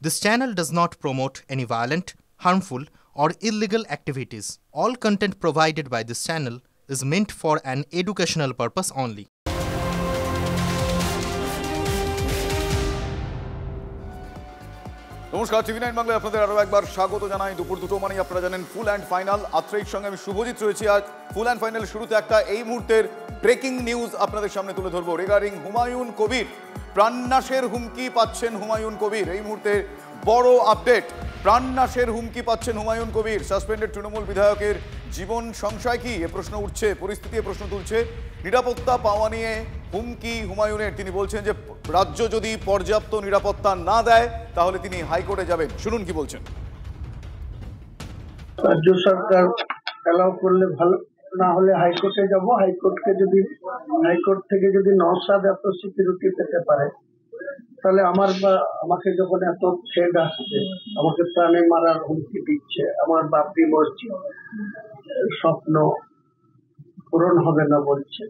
This channel does not promote any violent, harmful, or illegal activities. All content provided by this channel is meant for an educational purpose only. নমস্কার, টিভি9 বাংলায় আপনাদের আরও একবার স্বাগত জানাই। দুপুর দুটো মানেই আপনারা জানেন ফুল অ্যান্ড ফাইনাল। আত্রেইর সঙ্গে আমি শুভজিৎ রয়েছি। আজ ফুল অ্যান্ড ফাইনালের শুরুতে একটা এই মুহূর্তের ব্রেকিং নিউজ আপনাদের সামনে তুলে ধরবো রিগার্ডিং হুমায়ুন কবির। প্রাণনাশের হুমকি পাচ্ছেন হুমায়ুন কবির। এই মুহূর্তে বড় আপডেট, প্রাণনাশের হুমকি পাচ্ছেন হুমায়ুন কবির। সাসপেন্ডেড তৃণমূল বিধায়কের জীবন সংশয় কি, এ প্রশ্ন উঠছে, পরিস্থিতি এ প্রশ্ন তুলছে। নিরাপত্তা পাওয়া নিয়ে হুমকি হুমায়ুনের। তিনি বলছেন যে রাজ্য যদি পর্যাপ্ত নিরাপত্তা না দেয় তাহলে তিনি হাইকোর্টে যাবেন। শুনুন কি বলছেন। রাজ্য সরকার অ্যালাউ করলে ভালো, না হলে হাইকোর্টে যাব। হাইকোর্ট থেকে যদি নওশাদ এত সিকিউরিটি পেতে পারে, তাহলে আমাকে যখন এত থ্রেড আসছে, আমাকে প্রাণে মারার হুমকি দিচ্ছে, আমার বাবরি মসজিদ স্বপ্ন পূরণ হবে না বলছে,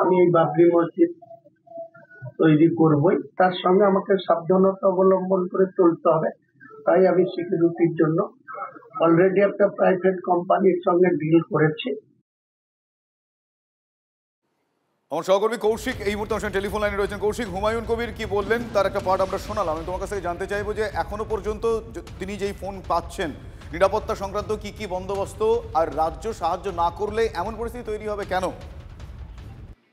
আমি এই বাবরি মসজিদ তৈরি করবই। তার সঙ্গে আমাকে সাবধানতা অবলম্বন করে চলতে হবে। তাই আমি সিকিউরিটির জন্য অলরেডি একটা প্রাইভেট কোম্পানির সঙ্গে ডিল করেছি। আমার সহকর্মী কৌশিক এই মুহূর্তে আমার সঙ্গে টেলিফোন লাইনে রয়েছেন। কৌশিক, হুমায়ুন কবির কি বললেন তার একটা পার্ট আমরা শোনালাম। আমি তোমার কাছ থেকে জানতে চাইবো যে এখনো পর্যন্ত তিনি যেই ফোন পাচ্ছেন, নিরাপত্তা সংক্রান্ত কি কি বন্দোবস্ত, আর রাজ্য সাহায্য না করলে এমন পরিস্থিতি তৈরি হবে কেন?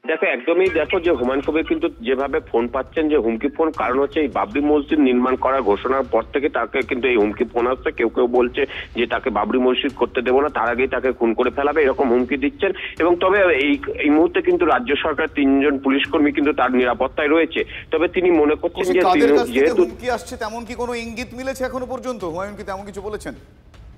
দেখো, একদমই দেখো যে হুমায়ুন কবির কিন্তু যেভাবে ফোন পাচ্ছেন, যে হুমকি ফোন, কারণ হচ্ছে এই বাবরি মসজিদ নির্মাণ করার ঘোষণার পর থেকে তাকে কিন্তু এই হুমকি ফোন আসছে। কেউ কেউ বলছে যে তাকে বাবরি মসজিদ করতে দেবো না, তার আগেই তাকে খুন করে ফেলাবে, এরকম হুমকি দিচ্ছেন। এবং তবে এই মুহূর্তে কিন্তু রাজ্য সরকার 3 জন পুলিশ কর্মী কিন্তু তার নিরাপত্তায় রয়েছে। তবে তিনি মনে করছেন যে যেহেতু হুমকি আসছে, তেমন কি কোনো ইঙ্গিত মিলেছে এখনো পর্যন্ত? হুমায়ুন কি তেমন কিছু বলেছেন?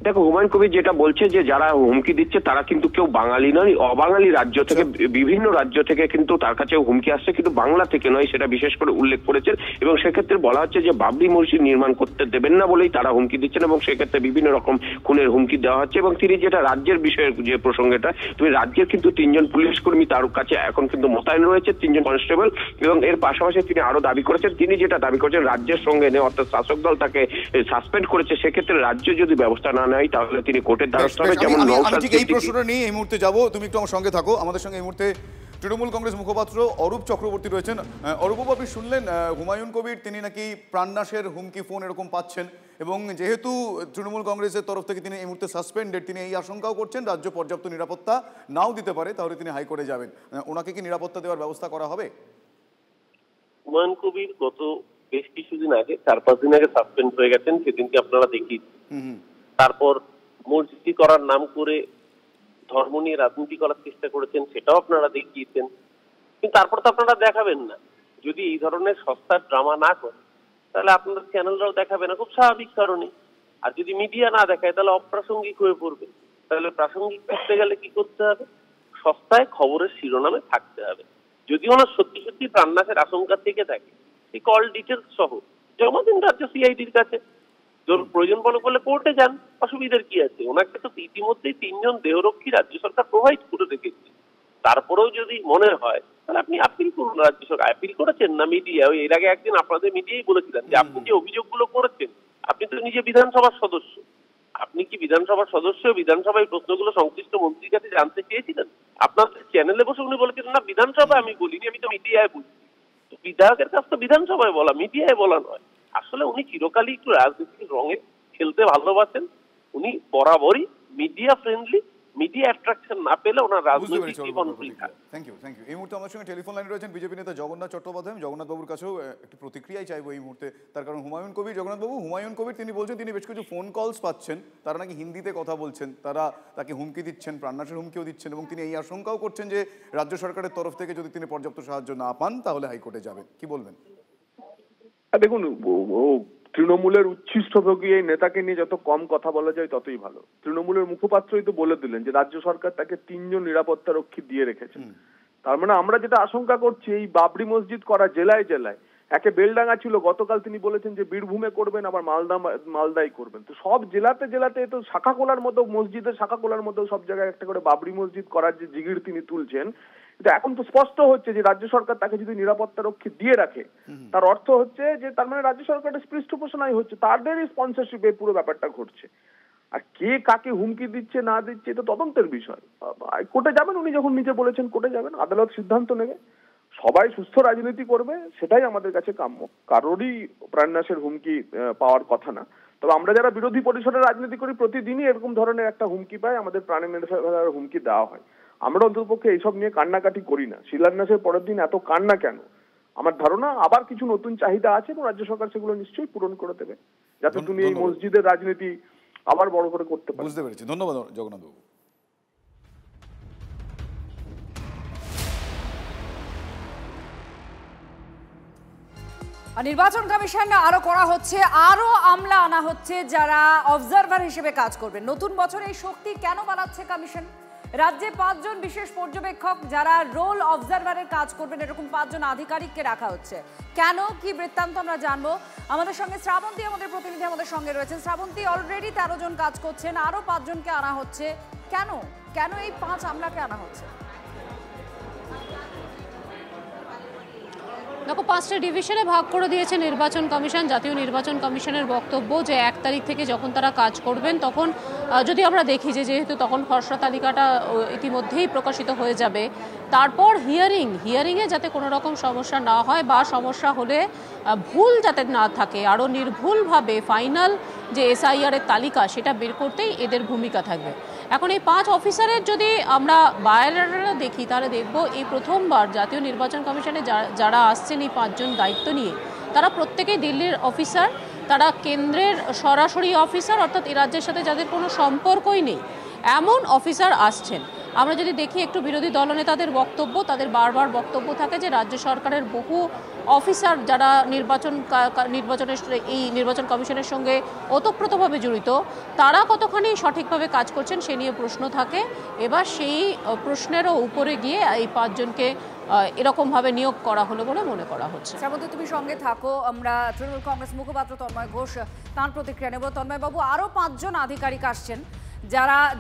দেখো, হুমায়ুন কবির যেটা বলছে যে যারা হুমকি দিচ্ছে তারা কিন্তু কেউ বাঙালি নয়, অবাঙালি রাজ্য থেকে, বিভিন্ন রাজ্য থেকে কিন্তু তার কাছে হুমকি আসছে, কিন্তু বাংলা থেকে নয়, সেটা বিশেষ করে উল্লেখ করেছেন। এবং সেক্ষেত্রে বলা হচ্ছে যে বাবরি মসজিদ নির্মাণ করতে দেবেন না বলেই তারা হুমকি দিচ্ছেন, এবং সেক্ষেত্রে বিভিন্ন রকম খুনের হুমকি দেওয়া হচ্ছে। এবং তিনি যেটা রাজ্যের বিষয়ের যে প্রসঙ্গটা, তুমি রাজ্যের কিন্তু 3 জন পুলিশ কর্মী তার কাছে এখন কিন্তু মোতায়েন রয়েছে, 3 জন কনস্টেবল। এবং এর পাশাপাশি তিনি আরো দাবি করেছেন, তিনি যেটা দাবি করেছেন রাজ্যের সঙ্গে নেই, অর্থাৎ শাসক দল তাকে সাসপেন্ড করেছে, সেক্ষেত্রে রাজ্য যদি ব্যবস্থা না নেয় তাহলে তিনি কোর্টের দ্বারস্থ হবে। যেমন আমি ঠিক এই প্রশ্নটা নিয়ে এই মুহূর্তে যাবো, তুমি একটু আমার সঙ্গে থাকো। আমাদের সঙ্গে এই মুহূর্তে তৃণমূল কংগ্রেস মুখপাত্র অরূপ চক্রবর্তী রয়েছেন। অরূপবাবু, আপনি শুনলেন হুমায়ুন কবির তিনি নাকি প্রাণনাশের হুমকি ফোন এরকম পাচ্ছেন, এবং যেহেতু তৃণমূল কংগ্রেসের তরফ থেকে তিনি এই মুহূর্তে সাসপেন্ডেড, তিনি এই আশঙ্কাও করছেন রাজ্য পর্যাপ্ত নিরাপত্তা নাও দিতে পারে, তাহলে তিনি হাইকোর্টে যাবেন। ওনাকে কি নিরাপত্তা দেওয়ার ব্যবস্থা করা হবে? হুমায়ুন কবির গত বেশ কিছুদিন আগে, 4-5 দিন আগে সাসপেন্ড হয়ে গেছেন, সেদিনকে আপনারা দেখিয়েছেন। তারপর মসজিদ করার নাম করে ধর্ম নিয়ে রাজনীতি করার চেষ্টা করেছেন, সেটাও আপনারা দেখিয়েছেন। কিন্তু তারপর তো আপনারা দেখাবেন না। যদি এই ধরনের সস্তার ড্রামা না করে তাহলে আপনাদের চ্যানেলরাও দেখাবে না, খুব স্বাভাবিক কারণে। আর যদি মিডিয়া না দেখায় তাহলে অপ্রাসঙ্গিক হয়ে পড়বে। তাহলে প্রাসঙ্গিক করতে গেলে কি করতে হবে? সস্তায় খবরের শিরোনামে থাকতে হবে। যদি ওনার সত্যি সত্যি প্রাণনাশের আশঙ্কা থেকে থাকে, এই কল ডিটেলস সহ জমা দিন রাজ্য সিআইডির কাছে। প্রয়োজন বলে বলে কোর্টে যান, অসুবিধার কি আছে? ওনাকে তো ইতিমধ্যেই 3 জন দেহরক্ষী রাজ্য সরকার প্রোভাইড করে রেখেছে। তারপরেও যদি মনে হয় তাহলে আপনি আপিল করুন। রাজ্য সরকার আপিল করেছেন না মিডিয়া? এর আগে একদিন আপনাদের মিডিয়াই বলেছিলেন যে আপনি যে অভিযোগগুলো করেছেন, আপনি তো নিজে বিধানসভার সদস্য। আপনি কি বিধানসভার সদস্য, বিধানসভায় প্রশ্নগুলো সংশ্লিষ্ট মন্ত্রীর কাছে জানতে চেয়েছিলেন? আপনাদের চ্যানেলে বসে উনি বলেছিলেন না বিধানসভায় আমি বলিনি, আমি তো মিডিয়ায় বলছি। তো বিধায়কের কাছ তো বিধানসভায় বলা, মিডিয়ায় বলা নয়। আসলে উনি চিরকালই একটু রাজনীতির রঙে খেলতে ভালোবাসেন। উনি বরাবরই মিডিয়া ফ্রেন্ডলি, মিডিয়া অ্যাট্রাকশন না পেলে ওনার রাজনৈতিক জীবন বৃথা। Thank you. এই মুহূর্তে আমার সঙ্গে টেলিফোন লাইনে রয়েছেন বিজেপি নেতা জগন্নাথ চট্টোপাধ্যায়। আমি জগন্নাথ বাবুর কাছেও একটি প্রতিক্রিয়াই চাইবো এই মুহূর্তে, তার কারণ হুমায়ুন কবির, জগন্নাথ বাবু, হুমায়ুন কবির তিনি বলছেন তিনি বেশ কিছু ফোন কলস পাচ্ছেন, তারা নাকি হিন্দিতে কথা বলছেন, তারা তাকে হুমকি দিচ্ছেন, প্রাণনাশের হুমকিও দিচ্ছেন, এবং তিনি এই আশঙ্কাও করছেন যে রাজ্য সরকারের তরফ থেকে যদি তিনি পর্যাপ্ত সাহায্য না পান তাহলে হাইকোর্টে যাবেন। কি বলবেন? দেখুন, তৃণমূলের উচ্ছিষ্টভোগী এই নেতাকে নিয়ে যত কম কথা বলা যায় ততই ভালো। তৃণমূলের মুখপাত্রই তো বলে দিলেন যে রাজ্য সরকার তাকে 3 জন নিরাপত্তা রক্ষী দিয়ে রেখেছেন। তার মানে আমরা যেটা আশঙ্কা করছি, এই বাবরি মসজিদ করা জেলায় জেলায় একে বেলডাঙ্গা ছিল, গতকাল তিনি বলেছেন যে বীরভূমে করবেন, আবার মালদায় করবেন। তো সব জেলাতে তো শাখা খোলার মতো, মসজিদের শাখা খোলার মতো সব জায়গায় একটা করে বাবরি মসজিদ করার যে জিগির তিনি তুলছেন, কিন্তু এখন তো স্পষ্ট হচ্ছে যে রাজ্য সরকার তাকে যদি নিরাপত্তা রক্ষী দিয়ে রাখে, তার অর্থ হচ্ছে যে তার মানে রাজ্য সরকারের পৃষ্ঠপোষণাই হচ্ছে, তাদেরই স্পন্সরশিপে পুরো ব্যাপারটা ঘটছে। আর কে কাকে হুমকি দিচ্ছে না দিচ্ছে এটা তদন্তের বিষয়। কোর্টে যাবেন, উনি যখন নিজে বলেছেন কোর্টে যাবেন, আদালত সিদ্ধান্ত নেবে। সবাই সুস্থ রাজনীতি করবে, সেটাই আমাদের কাছে কাম্য। কারোরই প্রাণনাশের হুমকি পাওয়ার কথা না। তবে আমরা যারা বিরোধী পরিসরের রাজনীতি করি, প্রতিদিনই এরকম ধরনের একটা হুমকি পাই, আমাদের প্রাণে মেরে ফেলার হুমকি দেওয়া হয়। আমরা অন্ততপক্ষে এইসব নিয়ে কান্নাকাটি করি না। শিলান্যাসের পরের দিন এত কান্না কেন? আমার ধারণা আবার কিছু নতুন চাহিদা আছে এবং রাজ্য সরকার সেগুলো নিশ্চয়ই পূরণ করে দেবে, যাতে তুমি এই মসজিদের রাজনীতি আবার বড় করে করতে পারো। বুঝতে পেরেছি, ধন্যবাদ জগন্নাথ বাবু। নির্বাচন কমিশন আরো করা হচ্ছে, আরো আমলা আনা হচ্ছে যারা অবজারভার হিসেবে কাজ করবে। নতুন বছরে এই শক্তি কেন বাড়াচ্ছে কমিশন? রাজ্যে 5 জন বিশেষ পর্যবেক্ষক যারা রোল অবজারভারের কাজ করবেন, এরকম 5 জন আধিকারিককে রাখা হচ্ছে। কেন, কি বৃত্তান্ত আমরা জানবো। আমাদের সঙ্গে শ্রাবন্তী, আমাদের প্রতিনিধি আমাদের সঙ্গে রয়েছেন। শ্রাবন্তী, অলরেডি 13 জন কাজ করছেন, আরো 5 জনকে আনা হচ্ছে। কেন কেন এই 5 আমলাকে আনা হচ্ছে? দেখো, 5টা ডিভিশনে ভাগ করে দিয়েছে নির্বাচন কমিশন। জাতীয় নির্বাচন কমিশনের বক্তব্য যে 1 তারিখ থেকে যখন তারা কাজ করবেন, তখন যদি আমরা দেখি যে যেহেতু তখন খসড়া তালিকাটা ইতিমধ্যেই প্রকাশিত হয়ে যাবে, তারপর হিয়ারিংয়ে যাতে কোনো রকম সমস্যা না হয়, বা সমস্যা হলে ভুল যাতে না থাকে, আরও নির্ভুলভাবে ফাইনাল যে SIR এর তালিকা সেটা বের করতেই এদের ভূমিকা থাকবে। এখন এই 5 অফিসারের যদি আমরা বায়োডাটা দেখি, তাহলে দেখব এই প্রথমবার জাতীয় নির্বাচন কমিশনে যারা আসছেন এই 5 জন দায়িত্ব নিয়ে, তারা প্রত্যেকেই দিল্লির অফিসার, তারা কেন্দ্রের সরাসরি অফিসার, অর্থাৎ এই রাজ্যের সাথে যাদের কোনো সম্পর্কই নেই এমন অফিসার আসছেন। আমরা যদি দেখি একটু বিরোধী দলনেতাদের বক্তব্য, তাদের বারবার বক্তব্য থাকে যে রাজ্য সরকারের বহু অফিসার যারা এই নির্বাচন কমিশনের সঙ্গে ওতপ্রোতভাবে জড়িত, তারা কতখানি সঠিকভাবে কাজ করছেন সে নিয়ে প্রশ্ন থাকে। এবার সেই প্রশ্নেরও উপরে গিয়ে এই 5 জনকে এরকমভাবে নিয়োগ করা হলো বলে মনে করা হচ্ছে। শ্রাবন্তী, তুমি সঙ্গে থাকো। আমরা তৃণমূল কংগ্রেস মুখপাত্র তন্ময় ঘোষ তাঁর প্রতিক্রিয়া নেব। তন্ময় বাবু, আরও 5 জন আধিকারিক আসছেন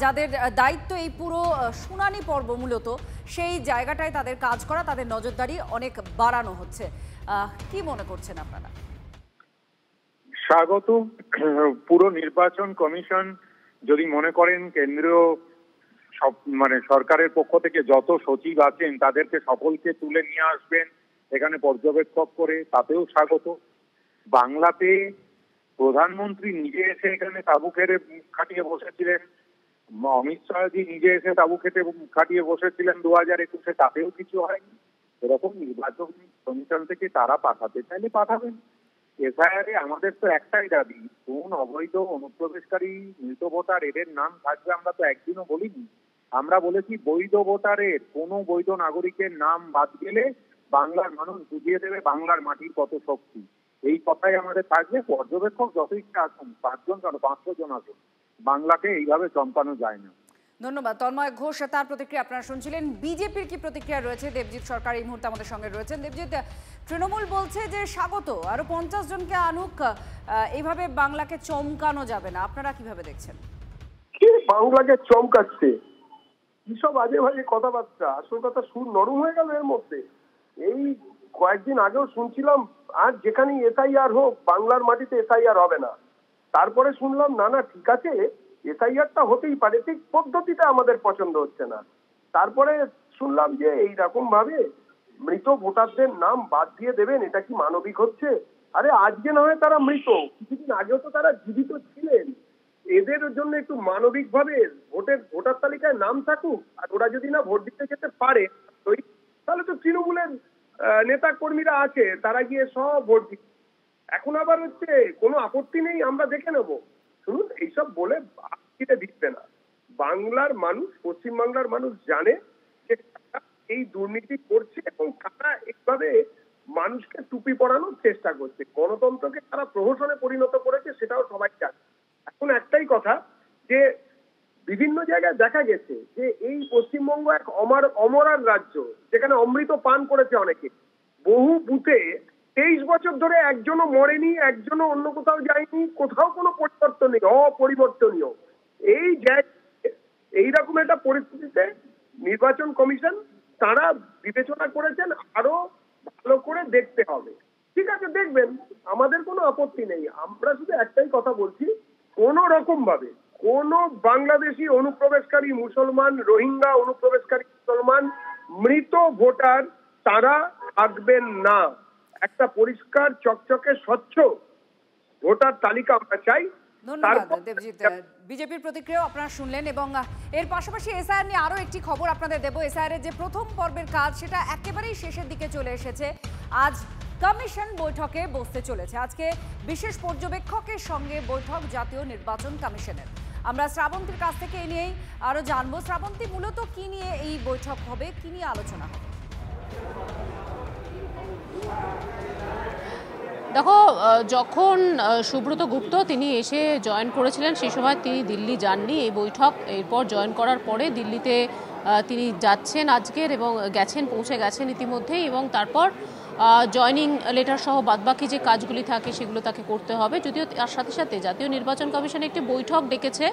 যাদের দায়িত্ব এই পুরো শুনানি পর্ব, মূলত সেই জায়গাটায় তাদের কাজ করা, তাদের নজরদারি অনেক বাড়ানো হচ্ছে। কি মনে করছেন আপনারা? স্বাগত। পুরো নির্বাচন কমিশন যদি মনে করেন কেন্দ্রীয় সরকারের পক্ষ থেকে যত সচিব আছেন তাদেরকে সকলকে তুলে নিয়ে আসবেন এখানে পর্যবেক্ষক করে, তাতেও স্বাগত। বাংলাতে প্রধানমন্ত্রী নিজে এসে এখানে তাঁবু খেতে খাটিয়ে বসেছিলেন, অমিত শাহজি নিজে এসে তাঁবু খেতে খাটিয়ে বসেছিলেন 2021-এ, তাতেও কিছু হয়নি। এরকম নির্বাচন কমিশন থেকে তারা পাঠাতে চাইলে পাঠাবেন। SIR-এ আমাদের তো একটাই দাবি, কোন অবৈধ অনুপ্রবেশকারী, মৃত ভোটার এদের নাম থাকবে আমরা তো একদিনও বলিনি। আমরা বলেছি বৈধ ভোটারের, কোনো বৈধ নাগরিকের নাম বাদ গেলে বাংলার মানুষ বুঝিয়ে দেবে বাংলার মাটির কত শক্তি। এই কথাই আমাদের থাকবে। পর্যবেক্ষক যত ইচ্ছা আসুন, 5 জন কেন 500 জন আসুন, বাংলাকে এইভাবে চমকানো যায় না। ধন্যবাদ তন্ময় ঘোষ, তার প্রতিক্রিয়া আপনারা শুনছিলেন। বিজেপির কি প্রতিক্রিয়া রয়েছে? দেবজিৎ সরকার এই মুহূর্তে আমাদের সঙ্গে রয়েছেন। দেবজিৎ, তৃণমূল বলছে যে স্বাগত, আরো 50 জনকে আনুক, এইভাবে বাংলাকে চমকানো যাবে না। আপনারা কিভাবে দেখছেন? বাংলাকে চমকাচ্ছে, কিসব আজে বাজে কথাবার্তা। আসল কথা সুর নরম হয়ে গেল এর মধ্যে। এই কয়েকদিন আগেও শুনছিলাম আজ যেখানে SIR হোক বাংলার মাটিতে SIR হবে না। তারপরে শুনলাম না ঠিক আছে SIR-টা হতেই পারে, ঠিক পদ্ধতিটা আমাদের পছন্দ হচ্ছে না। তারপরে শুনলাম যে এইরকম ভাবে মৃত ভোটারদের নাম বাদ দিয়ে দেবেন, এটা কি মানবিক হচ্ছে? আরে আজকে না হয় তারা মৃত, কিছুদিন আগেও তো তারা জীবিত ছিলেন। এদের জন্য একটু মানবিক ভাবে ভোটার তালিকায় নাম থাকুক। আর ওরা যদি না ভোট দিতে যেতে পারে তাহলে তো তৃণমূলের নেতা কর্মীরা আছে, তারা গিয়ে সব ভোট দিচ্ছে। এখন আবার হচ্ছে কোনো আপত্তি নেই, আমরা দেখে নেব। শুনুন, এইসব বলে দিচ্ছে না। বাংলার মানুষ, পশ্চিমবাংলার মানুষ জানে যে এই দুর্নীতি করছে এবং তারা এইভাবে মানুষকে টুপি পরানোর চেষ্টা করছে। গণতন্ত্রকে তারা প্রহসনে পরিণত করেছে, সেটাও সবাই জানে। এখন একটাই কথা যে বিভিন্ন জায়গায় দেখা গেছে যে এই পশ্চিমবঙ্গ এক অমরার রাজ্য, যেখানে অমৃত পান করেছে অনেকে। বহু বুথে 23 বছর ধরে একজনও মরেনি, একজনও অন্য কোথাও যায়নি, কোথাও কোনো পরিবর্তন নেই, অপরিবর্তনীয়। এই এইরকম একটা পরিস্থিতিতে নির্বাচন কমিশন তারা বিবেচনা করেছেন আরো ভালো করে দেখতে হবে। ঠিক আছে, দেখবেন, আমাদের কোনো আপত্তি নেই। আমরা শুধু একটাই কথা বলছি, কোন রকম ভাবে কোন বাংলাদেশি অনুপ্রবেশকারী মুসলমান, রোহিঙ্গা অনুপ্রবেশকারী মুসলমান, মৃত ভোটার তারা থাকবেন না। একটা পরিষ্কার চকচকে স্বচ্ছ ভোটার তালিকা আমরা চাই। ধন্যবাদ দেবজিৎ। বিজেপির প্রতিক্রিয়া আপনারা শুনলেন এবং এর পাশাপাশি এসআইআর নিয়ে আরো একটি খবর আপনাদের দেব। এসআইআর এর যে প্রথম পর্বের কাজ সেটা একেবারেই শেষের দিকে চলে এসেছে। আজ কমিশন বৈঠকে বসতে চলেছে। আজকে বিশেষ পর্যবেক্ষকের সঙ্গে বৈঠক জাতীয় নির্বাচন কমিশনের। আমরা শ্রাবন্তীর কাছ থেকে এই নিয়েই আরো জানবো। শ্রাবন্তী, মূলত কি নিয়ে এই বৈঠক হবে, কি নিয়ে আলোচনা হবে? দেখো, যখন সুব্রত গুপ্ত তিনি এসে জয়েন করেছিলেন সেই সময় তিনি দিল্লি যাননি। এই বৈঠক এরপর জয়েন করার পরে দিল্লিতে তিনি যাচ্ছেন আজকের এবং পৌঁছে গেছেন ইতিমধ্যেই, এবং তারপর জয়নিং লেটার সহ বাদবাকি যে কাজগুলি থাকে সেগুলো তাকে করতে হবে। যদিও তার সাথে সাথে জাতীয় নির্বাচন কমিশন একটি বৈঠক ডেকেছে,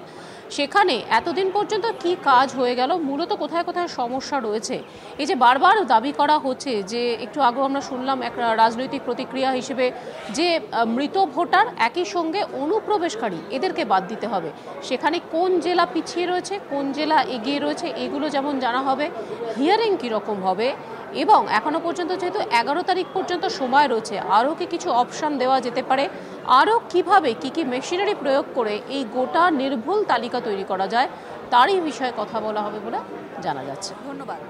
সেখানে এতদিন পর্যন্ত কি কাজ হয়ে গেল, মূলত কোথায় কোথায় সমস্যা রয়েছে, এই যে বারবার দাবি করা হচ্ছে যে একটু আগে আমরা শুনলাম এক রাজনৈতিক প্রতিক্রিয়া হিসেবে যে মৃত ভোটার একই সঙ্গে অনুপ্রবেশকারী এদেরকে বাদ দিতে হবে। সেখানে কোন জেলা পিছিয়ে রয়েছে, কোন জেলা এগিয়ে রয়েছে, এগুলো যেমন জানা হবে, হিয়ারিং কীরকম হবে, এবং এখনো পর্যন্ত যেহেতু 11 তারিখ পর্যন্ত সময় রয়েছে, আরও কি কিছু অপশন দেওয়া যেতে পারে, আরও কিভাবে কি মেশিনারি প্রয়োগ করে এই গোটা নির্ভুল তালিকা তৈরি করা যায়, তারই বিষয়ে কথা বলা হবে বলে জানা যাচ্ছে। ধন্যবাদ।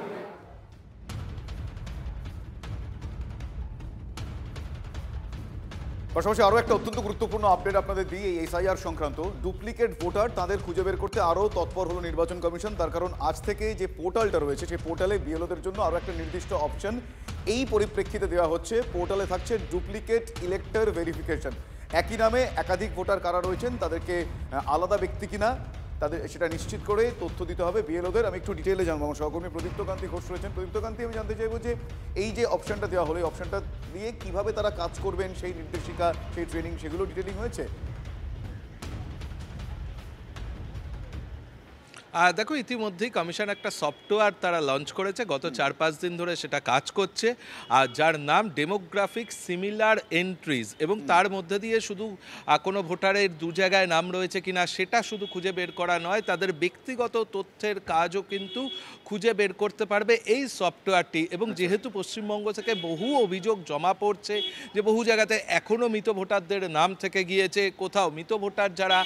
পাশাপাশি আরও একটা অত্যন্ত গুরুত্বপূর্ণ আপডেট আপনাদের দিই এই এসআইআর সংক্রান্ত। ডুপ্লিকেট ভোটার তাদের খুঁজে বের করতে আরও তৎপর হলো নির্বাচন কমিশন। তার কারণ আজ থেকে যে পোর্টালটা রয়েছে সেই পোর্টালে বিএলওদের জন্য আরও একটা নির্দিষ্ট অপশন এই পরিপ্রেক্ষিতে দেওয়া হচ্ছে। পোর্টালে থাকছে ডুপ্লিকেট ইলেক্টর ভেরিফিকেশন। একই নামে একাধিক ভোটার কারা রয়েছেন তাদেরকে আলাদা ব্যক্তি কিনা তাদের সেটা নিশ্চিত করে তথ্য দিতে হবে বিএলওদের। আমি একটু ডিটেইলে জানবো, আমার সহকর্মী প্রদীপ্তকান্তি ঘোষ রয়েছেন। প্রদীপ্তকান্তি, আমি জানতে চাইবো যে এই যে অপশনটা দেওয়া হলো, এই অপশনটা দিয়ে কিভাবে তারা কাজ করবেন, সেই নির্দেশিকা, সেই ট্রেনিং, সেগুলো ডিটেইলিং হয়েছে? দেখো, ইতিমধ্যেই কমিশন একটা সফটওয়্যার তারা লঞ্চ করেছে, গত 4-5 দিন ধরে সেটা কাজ করছে, আর যার নাম ডেমোগ্রাফিক সিমিলার এন্ট্রিজ, এবং তার মধ্যে দিয়ে শুধু কোনো ভোটারের দু জায়গায় নাম রয়েছে কিনা সেটা শুধু খুঁজে বের করা নয়, তাদের ব্যক্তিগত তথ্যের কাজও কিন্তু খুঁজে বের করতে পারবে এই সফটওয়্যারটি। এবং যেহেতু পশ্চিমবঙ্গ থেকে বহু অভিযোগ জমা পড়ছে যে বহু জায়গাতে এখনও মৃত ভোটারদের নাম থেকে গিয়েছে, কোথাও মৃত ভোটার যারা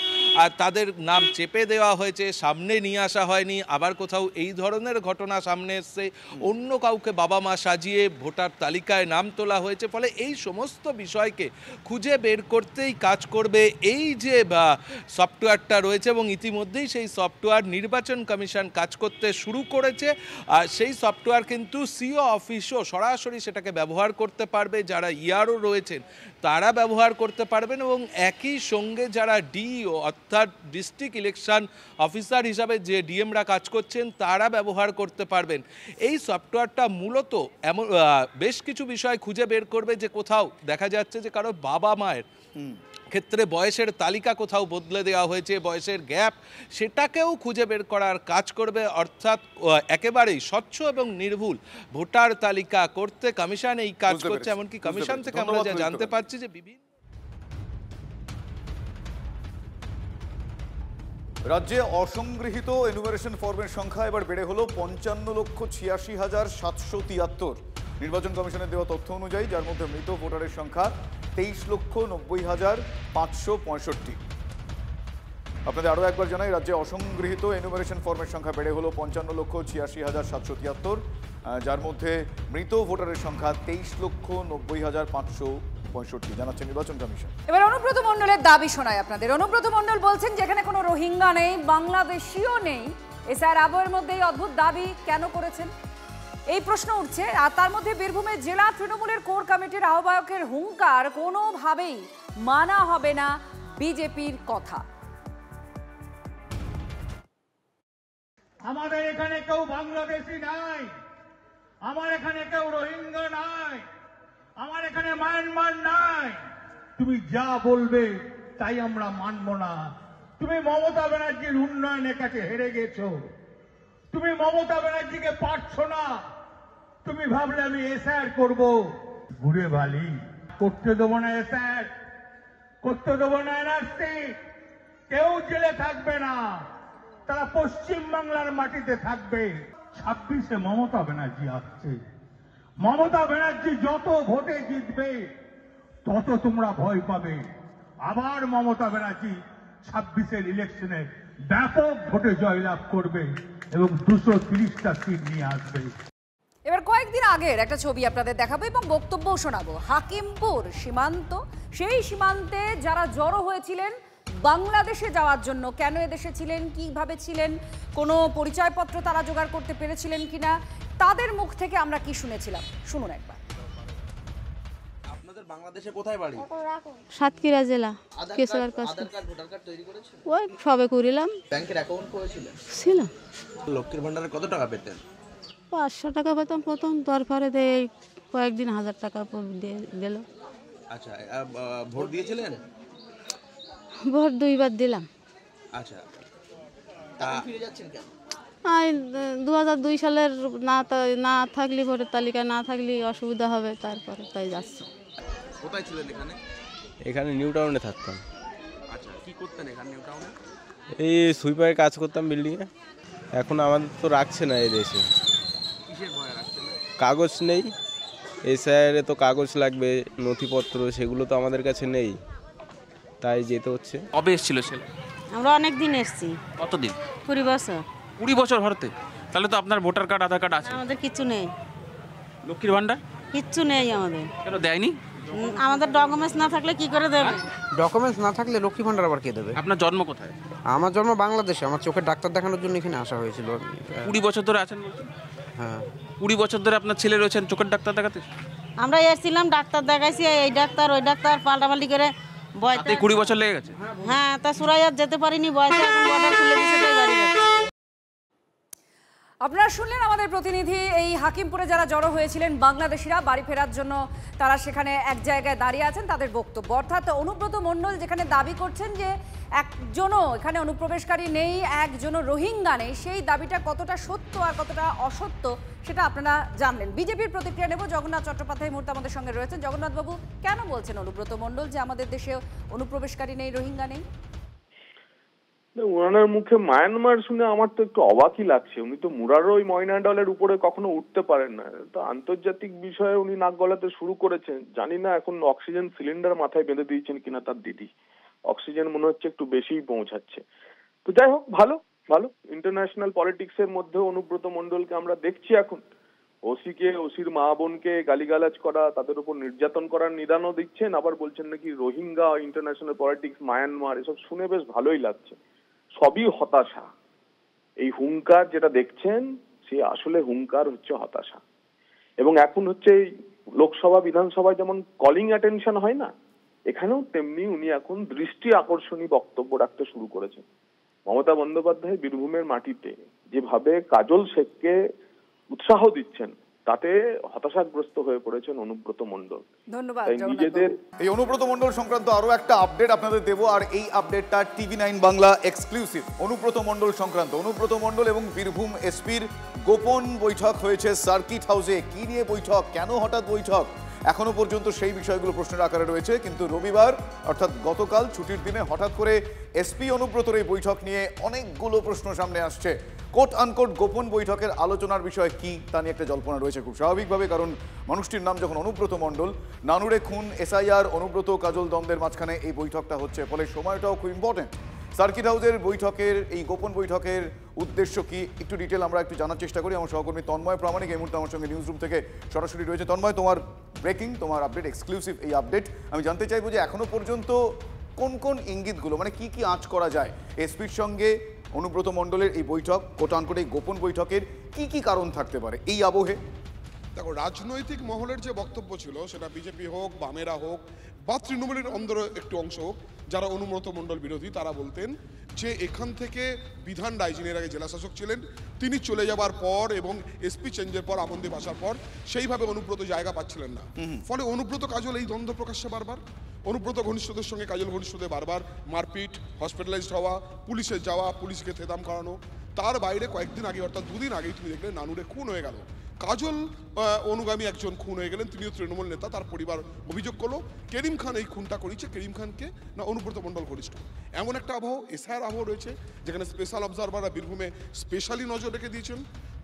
তাদের নাম চেপে দেওয়া হয়েছে, সামনে নিয়ে আসা হয়নি, আবার কোথাও এই ধরনের ঘটনা সামনে এসছে, অন্য কাউকে বাবা মা সাজিয়ে ভোটার তালিকায় নাম তোলা হয়েছে। ফলে এই সমস্ত বিষয়কে খুঁজে বের করতেই কাজ করবে এই যে সফটওয়্যারটা রয়েছে, এবং ইতিমধ্যেই সেই সফটওয়্যার নির্বাচন কমিশন কাজ করতে শুরু করেছে। আর সেই সফটওয়্যার কিন্তু সিও অফিসও সরাসরি সেটাকে ব্যবহার করতে পারবে, যারা ইআরও রয়েছেন তারা ব্যবহার করতে পারবেন, এবং একই সঙ্গে যারা ডিইও অর্থাৎ ডিস্ট্রিক্ট ইলেকশন অফিসার হিসাবে যে ডিএমরা কাজ করছেন তারা ব্যবহার করতে পারবেন। এই সফটওয়্যারটা মূলত এমন বেশ কিছু বিষয় খুঁজে বের করবে যে কোথাও দেখা যাচ্ছে যে কারো বাবা মায়ের ক্ষেত্রে বয়সের তালিকা কোথাও বদলে দেওয়া হয়েছে, বয়সের গ্যাপ, সেটাকেও খুঁজে বের করার কাজ করবে। অর্থাৎ একেবারেই স্বচ্ছ এবং নির্ভুল ভোটার তালিকা করতে কমিশন এই কাজ করছে। এমনকি কমিশন থেকে আমরা যা জানতে পারছি যে বিভিন্ন রাজ্যে অসংগৃহীত এনুমারেশন ফর্মের সংখ্যা এবার বেড়ে হলো 55,86,773। নির্বাচন কমিশনের দেওয়া তথ্য অনুযায়ী, যার মধ্যে মৃত ভোটারের সংখ্যা 23,90,565। আপনাদের আরও একবার জানাই, রাজ্যে অসংগৃহীত এনুমারেশন ফর্মের সংখ্যা বেড়ে হলো 55,86,773, যার মধ্যে মৃত ভোটারের সংখ্যা 23,90,565 জানাচ্ছে নির্বাচন কমিশন। এবার অনুব্রত মণ্ডলের দাবি শোনায় আপনাদের। অনুব্রত মণ্ডল বলছেন যেখানে কোনো রোহিঙ্গা নেই, বাংলাদেশিও নেই, এসআইআর আবহের মধ্যে এই অদ্ভুত দাবি কেন করেছেন, এই প্রশ্ন উঠছে। আর তার মধ্যে বীরভূমের জেলা তৃণমূলের কোর কমিটির আহ্বায়কের হুঙ্কার, কোনোভাবেই মানা হবে না বিজেপির কথা। আমাদের এখানে কেউ বাংলাদেশি নাই, আমার এখানে কেউ রোহিঙ্গা নাই, আমার এখানে মায়ানমার নাই, তুমি যা বলবে তাই আমরা মানব না। তুমি মমতা ব্যানার্জির উন্নয়নের কাছে হেরে গেছো, তুমি মমতা ব্যানার্জিকে পারছো না। তুমি ভাবলে আমি এসআর করব, ঘুরে ভালি করতে দেবো না, এসআর করতে দেবো না, এনআরসি। কেউ জেলে থাকবে না, তারা পশ্চিম বাংলার মাটিতে থাকবে। 26-এ মমতা ব্যানার্জি আসছে, মমতা ব্যানার্জি যত ভোটে জিতবে তত তোমরা ভয় পাবে। আবার মমতা ব্যানার্জি 26-এর ইলেকশনে ব্যাপক ভোটে জয়লাভ করবে এবং 230টা সিট নিয়ে আসবে। এবার কয়েকদিন আগের একটা ছবি আপনাদের দেখাবো এবং বক্তব্যও শোনাবো। হাকিমপুর সীমান্ত, সেই সীমান্তে যারা জড়ো হয়েছিলেন বাংলাদেশে যাওয়ার জন্য, কেন এদেশে ছিলেন, কিভাবে ছিলেন, কোনো পরিচয়পত্র তারা জোগাড় করতে পেরেছিলেন কিনা, তাদের মুখ থেকে আমরা কি শুনেছিলাম, শুনুন একবার। আপনাদের বাংলাদেশে কোথায় বাড়ি? সাতক্ষীরা জেলা, কেশোয়ার কাছে। ভোটার কার্ড তৈরি করেছেন? ওই সবে করিলাম। ব্যাংকের অ্যাকাউন্ট করেছিলেন? ছিল। লক্ষ্মীর ভান্ডারে কত টাকা পেতেন? 500 টাকা পেতাম প্রথম, তারপরে এই কয়েকদিন 1000 টাকা দিল। আচ্ছা, ভোট দিয়েছিলেন? ভোট 2 বার দিলাম। আচ্ছা, ফিরে যাচ্ছেন কেন? 2002 সালের না থাকলে ভোটের তালিকা না থাকলে অসুবিধা হবে, তারপরে তাই যাচ্ছে। কোথায় ছিলেন এখানে? এখানে নিউ টাউনে থাকতাম। আচ্ছা, কি করতেন এখানে নিউ টাউনে? এই সুইপারের কাজ করতাম বিল্ডিংয়ে। এখন আমাদের তো রাখছে না এই দেশে। কিসের ভয় রাখছে না? কাগজ নেই, এসআইআরে তো কাগজ লাগবে, নথিপত্র, সেগুলো তো আমাদের কাছে নেই, তাই যেতে হচ্ছে। কবে এসেছিল ছেলে? আমরা অনেক দিন এসেছি। কতদিন? 20 বছর। 20 বছর হতে? তাহলে তো আপনার ভোটার কার্ড, আধার কার্ড আছে? আমাদের কিছু নেই। লক্ষ্মীর ভান্ডার কিচ্ছু নেই আমাদের। কেন দেয়নি? আমাদের ডকুমেন্টস না থাকলে কি করে দেবে? ডকুমেন্টস না থাকলে লক্ষ্মী ভান্ডার আবার কে দেবে? আপনার জন্ম কোথায়? আমার জন্ম বাংলাদেশে। আমার চোখের ডাক্তার দেখানোর জন্য এখানে আসা হয়েছিল। 20 বছর ধরে আছেন? হ্যাঁ। 20 বছর ধরে আপনার ছেলে রয়েছেন চোখের ডাক্তার দেখাতে? আমরা এসেছিলাম, ডাক্তার দেখাইছি, এই ডাক্তার ওই ডাক্তার পাল্টাপাল্টি করে বয়সে 20 বছর লেগে গেছে। হ্যাঁ, তা সুরাইয়াত যেতে পারিনি, বয়সে এখন বর্ডার খুলে দিয়েছে, তাই বাড়ি যাচ্ছে। আপনারা শুনলেন আমাদের প্রতিনিধি, এই হাকিমপুরে যারা জড়ো হয়েছিলেন বাংলাদেশিরা বাড়ি ফেরার জন্য, তারা সেখানে এক জায়গায় দাঁড়িয়ে আছেন, তাদের বক্তব্য। অর্থাৎ অনুব্রত মণ্ডল যেখানে দাবি করছেন যে একজনও এখানে অনুপ্রবেশকারী নেই, একজনও রোহিঙ্গা নেই, সেই দাবিটা কতটা সত্য আর কতটা অসত্য সেটা আপনারা জানলেন। বিজেপির প্রতিক্রিয়া নেব। জগন্নাথ চট্টোপাধ্যায় মুহূর্তে আমাদের সঙ্গে রয়েছেন। জগন্নাথবাবু, কেন বলছেন অনুব্রত মণ্ডল যে আমাদের দেশে অনুপ্রবেশকারী নেই, রোহিঙ্গা নেই? ওনার মুখে মায়ানমার শুনে আমার তো একটু অবাকই লাগছে। উনি তো মুরারও ওই ময়নাডলের উপরে কখনো উঠতে পারেন না, তো আন্তর্জাতিক বিষয়ে উনি নাক গলাতে শুরু করেছেন। জানি না এখন অক্সিজেন সিলিন্ডার মাথায় বেঁধে দিয়েছেন কিনা তার দিদি, অক্সিজেন মনে হচ্ছে একটু বেশিই পৌঁছাচ্ছে। তো যাই হোক, ভালো ভালো ইন্টারন্যাশনাল পলিটিক্সের মধ্যে অনুব্রত মণ্ডলকে আমরা দেখছি এখন ওসিকে, ওসির মা বোনকে গালিগালাজ করা, তাদের উপর নির্যাতন করার নিদানও দিচ্ছেন, আবার বলছেন নাকি রোহিঙ্গা, ইন্টারন্যাশনাল পলিটিক্স, মায়ানমার, এসব শুনে বেশ ভালোই লাগছে। সবই হতাশা। এই হুঙ্কার যেটা দেখছেন, সে আসলে হুঙ্কার হচ্ছে হতাশা। এবং এখন হচ্ছে লোকসভা বিধানসভায় যেমন কলিং অ্যাটেনশন হয় না, এখানেও তেমনি উনি এখন দৃষ্টি আকর্ষণী বক্তব্য রাখতে শুরু করেছেন। মমতা বন্দ্যোপাধ্যায় বীরভূমের মাটিতে যেভাবে কাজল শেখকে উৎসাহ দিচ্ছেন, তাতে হতাশাগ্রস্ত হয়ে পড়েছেন অনুব্রত মণ্ডল। ধন্যবাদ। নিজেদের এই অনুব্রত মণ্ডল সংক্রান্ত আরো একটা আপডেট আপনাদের দেবো, আর এই আপডেটটা TV9 বাংলা এক্সক্লুসিভ। অনুব্রত মণ্ডল সংক্রান্ত, অনুব্রত মণ্ডল এবং বীরভূম এসপির গোপন বৈঠক হয়েছে সার্কিট হাউসে। কি নিয়ে বৈঠক, কেন হঠাৎ বৈঠক, এখনো পর্যন্ত সেই বিষয়গুলো প্রশ্নের আকারে রয়েছে। কিন্তু রবিবার অর্থাৎ গতকাল ছুটির দিনে হঠাৎ করে এসপি অনুব্রতর এই বৈঠক নিয়ে অনেকগুলো প্রশ্ন সামনে আসছে। কোট আনকোট গোপন বৈঠকের আলোচনার বিষয় কি তা নিয়ে একটা জল্পনা রয়েছে খুব স্বাভাবিকভাবে, কারণ মানুষটির নাম যখন অনুব্রত মণ্ডল, নানুরে খুন, এসআইআর, অনুব্রত কাজল দ্বন্দ্বের মাঝখানে এই বৈঠকটা হচ্ছে, ফলে সময়টাও খুব ইম্পর্টেন্ট। সার্কিট হাউসের বৈঠকের এই গোপন বৈঠকের উদ্দেশ্য কি একটু ডিটেল আমরা একটু জানার চেষ্টা করি। আমার সহকর্মী তন্ময় প্রামাণিক এই মুহূর্তে আমার সঙ্গে নিউজ রুম থেকে সরাসরি রয়েছে। তন্ময়, তোমার ব্রেকিং, তোমার আপডেট, এক্সক্লুসিভ এই আপডেট। আমি জানতে চাইবো যে এখনো পর্যন্ত কোন কোন ইঙ্গিতগুলো, মানে কি কি আঁচ করা যায় এসপির সঙ্গে অনুব্রত মণ্ডলের এই বৈঠক, কোটানকোট এই গোপন বৈঠকের কি কি কারণ থাকতে পারে এই আবহে? দেখো, রাজনৈতিক মহলের যে বক্তব্য ছিল, সেটা বিজেপি হোক, বামেরা হোক বা তৃণমূলের অন্দর একটু অংশ হোক, যারা অনুব্রত মণ্ডল বিরোধী, তারা বলতেন যে এখান থেকে বিধান রায়, যিনি এর আগে জেলা শাসক ছিলেন, তিনি চলে যাবার পর এবং এসপি চেঞ্জের পর আমনদীপ আসার পর সেইভাবে অনুব্রত জায়গা পাচ্ছিলেন না। ফলে অনুব্রত কাজল এই দ্বন্দ্ব প্রকাশ্যে বারবার, অনুব্রত ঘনিষ্ঠদের সঙ্গে কাজল ঘনিষ্ঠদের বারবার মারপিট, হসপিটালাইজড হওয়া, পুলিশে যাওয়া, পুলিশকে থেদাম করানো। তার বাইরে কয়েকদিন আগে, অর্থাৎ 2 দিন আগেই তুমি দেখলে নানুরে খুন হয়ে গেল। কাজল অনুগামী একজন খুন হয়ে গেলেন, তিনিও তৃণমূল নেতা। তার পরিবার অভিযোগ করলো করিম খান এই খুনটা করেছে, করিম খানকে না অনুব্রত মণ্ডল ঘনিষ্ঠ। এমন একটা আবহ, এসআইআর আবহ রয়েছে, যেখানে স্পেশাল অবজারভাররা বীরভূমে স্পেশালি নজর রেখে দিয়েছেন।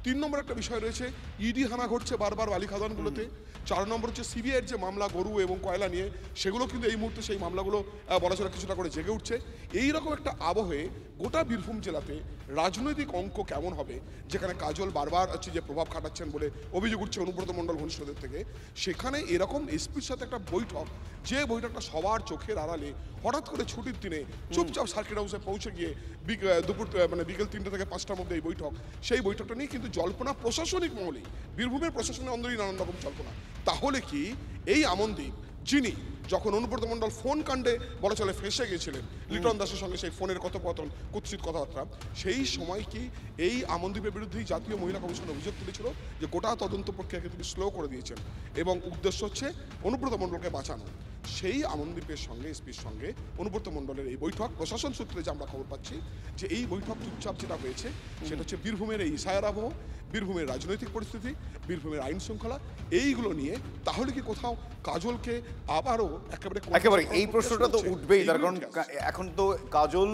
3 নম্বর একটা বিষয় রয়েছে, ইডি হানা ঘটছে বারবার বালি খাদানগুলোতে। 4 নম্বর হচ্ছে সিবিআইয়ের যে মামলা গরু এবং কয়লা নিয়ে, সেগুলো কিন্তু এই মুহূর্তে সেই মামলাগুলো বলাচলা কিছুটা করে জেগে উঠছে। এইরকম একটা আবহে গোটা বীরভূম জেলাতে রাজনৈতিক অঙ্ক কেমন হবে, যেখানে কাজল বারবার হচ্ছে যে প্রভাব খাটাচ্ছেন বলে অভিযোগ উঠছে অনুব্রত মণ্ডল ঘনিষ্ঠদের থেকে, সেখানে এরকম এসপির সাথে একটা বৈঠক, যে বৈঠকটা সবার চোখের আড়ালে হঠাৎ করে ছুটির দিনে চুপচাপ সার্কিট হাউসে পৌঁছে গিয়ে দুপুর বিকেল 3টে থেকে 5টার মধ্যে এই বৈঠক, সেই বৈঠকটা নিয়ে কিন্তু জল্পনা প্রশাসনিক মহলে, বীরভূমের প্রশাসনের অন্দরই নানান রকম জল্পনা। তাহলে কি এই আমনদীপ, যিনি যখন অনুব্রত মণ্ডল ফোন কাণ্ডে বলা চলে ফেঁসে গিয়েছিলেন লিটন দাসের সঙ্গে, সেই ফোনের কথোপকথন, কুৎসিত কথাবার্তা, সেই সময় কি এই আমনদীপের বিরুদ্ধেই জাতীয় মহিলা কমিশন অভিযোগ তুলেছিল যে গোটা তদন্ত প্রক্রিয়াকে তিনি স্লো করে দিয়েছেন এবং উদ্দেশ্য হচ্ছে অনুব্রত মণ্ডলকে বাঁচানো। সেই আমনদীপের সঙ্গে, এসপির সঙ্গে অনুব্রত মণ্ডলের এই বৈঠক, প্রশাসন সূত্রে যে আমরা খবর পাচ্ছি যে এই বৈঠক চুপচাপ যেটা হয়েছে সেটা হচ্ছে বীরভূমের এই এসআইআর আবহ, বীরভূমের রাজনৈতিক পরিস্থিতি, বীরভূমের আইন শৃঙ্খলা, এইগুলো নিয়ে তাহলে কি কোথাও কাজলকে আবারও একেবারে এই প্রশ্নটা তো উঠবেই, তার কারণ এখন তো কাজল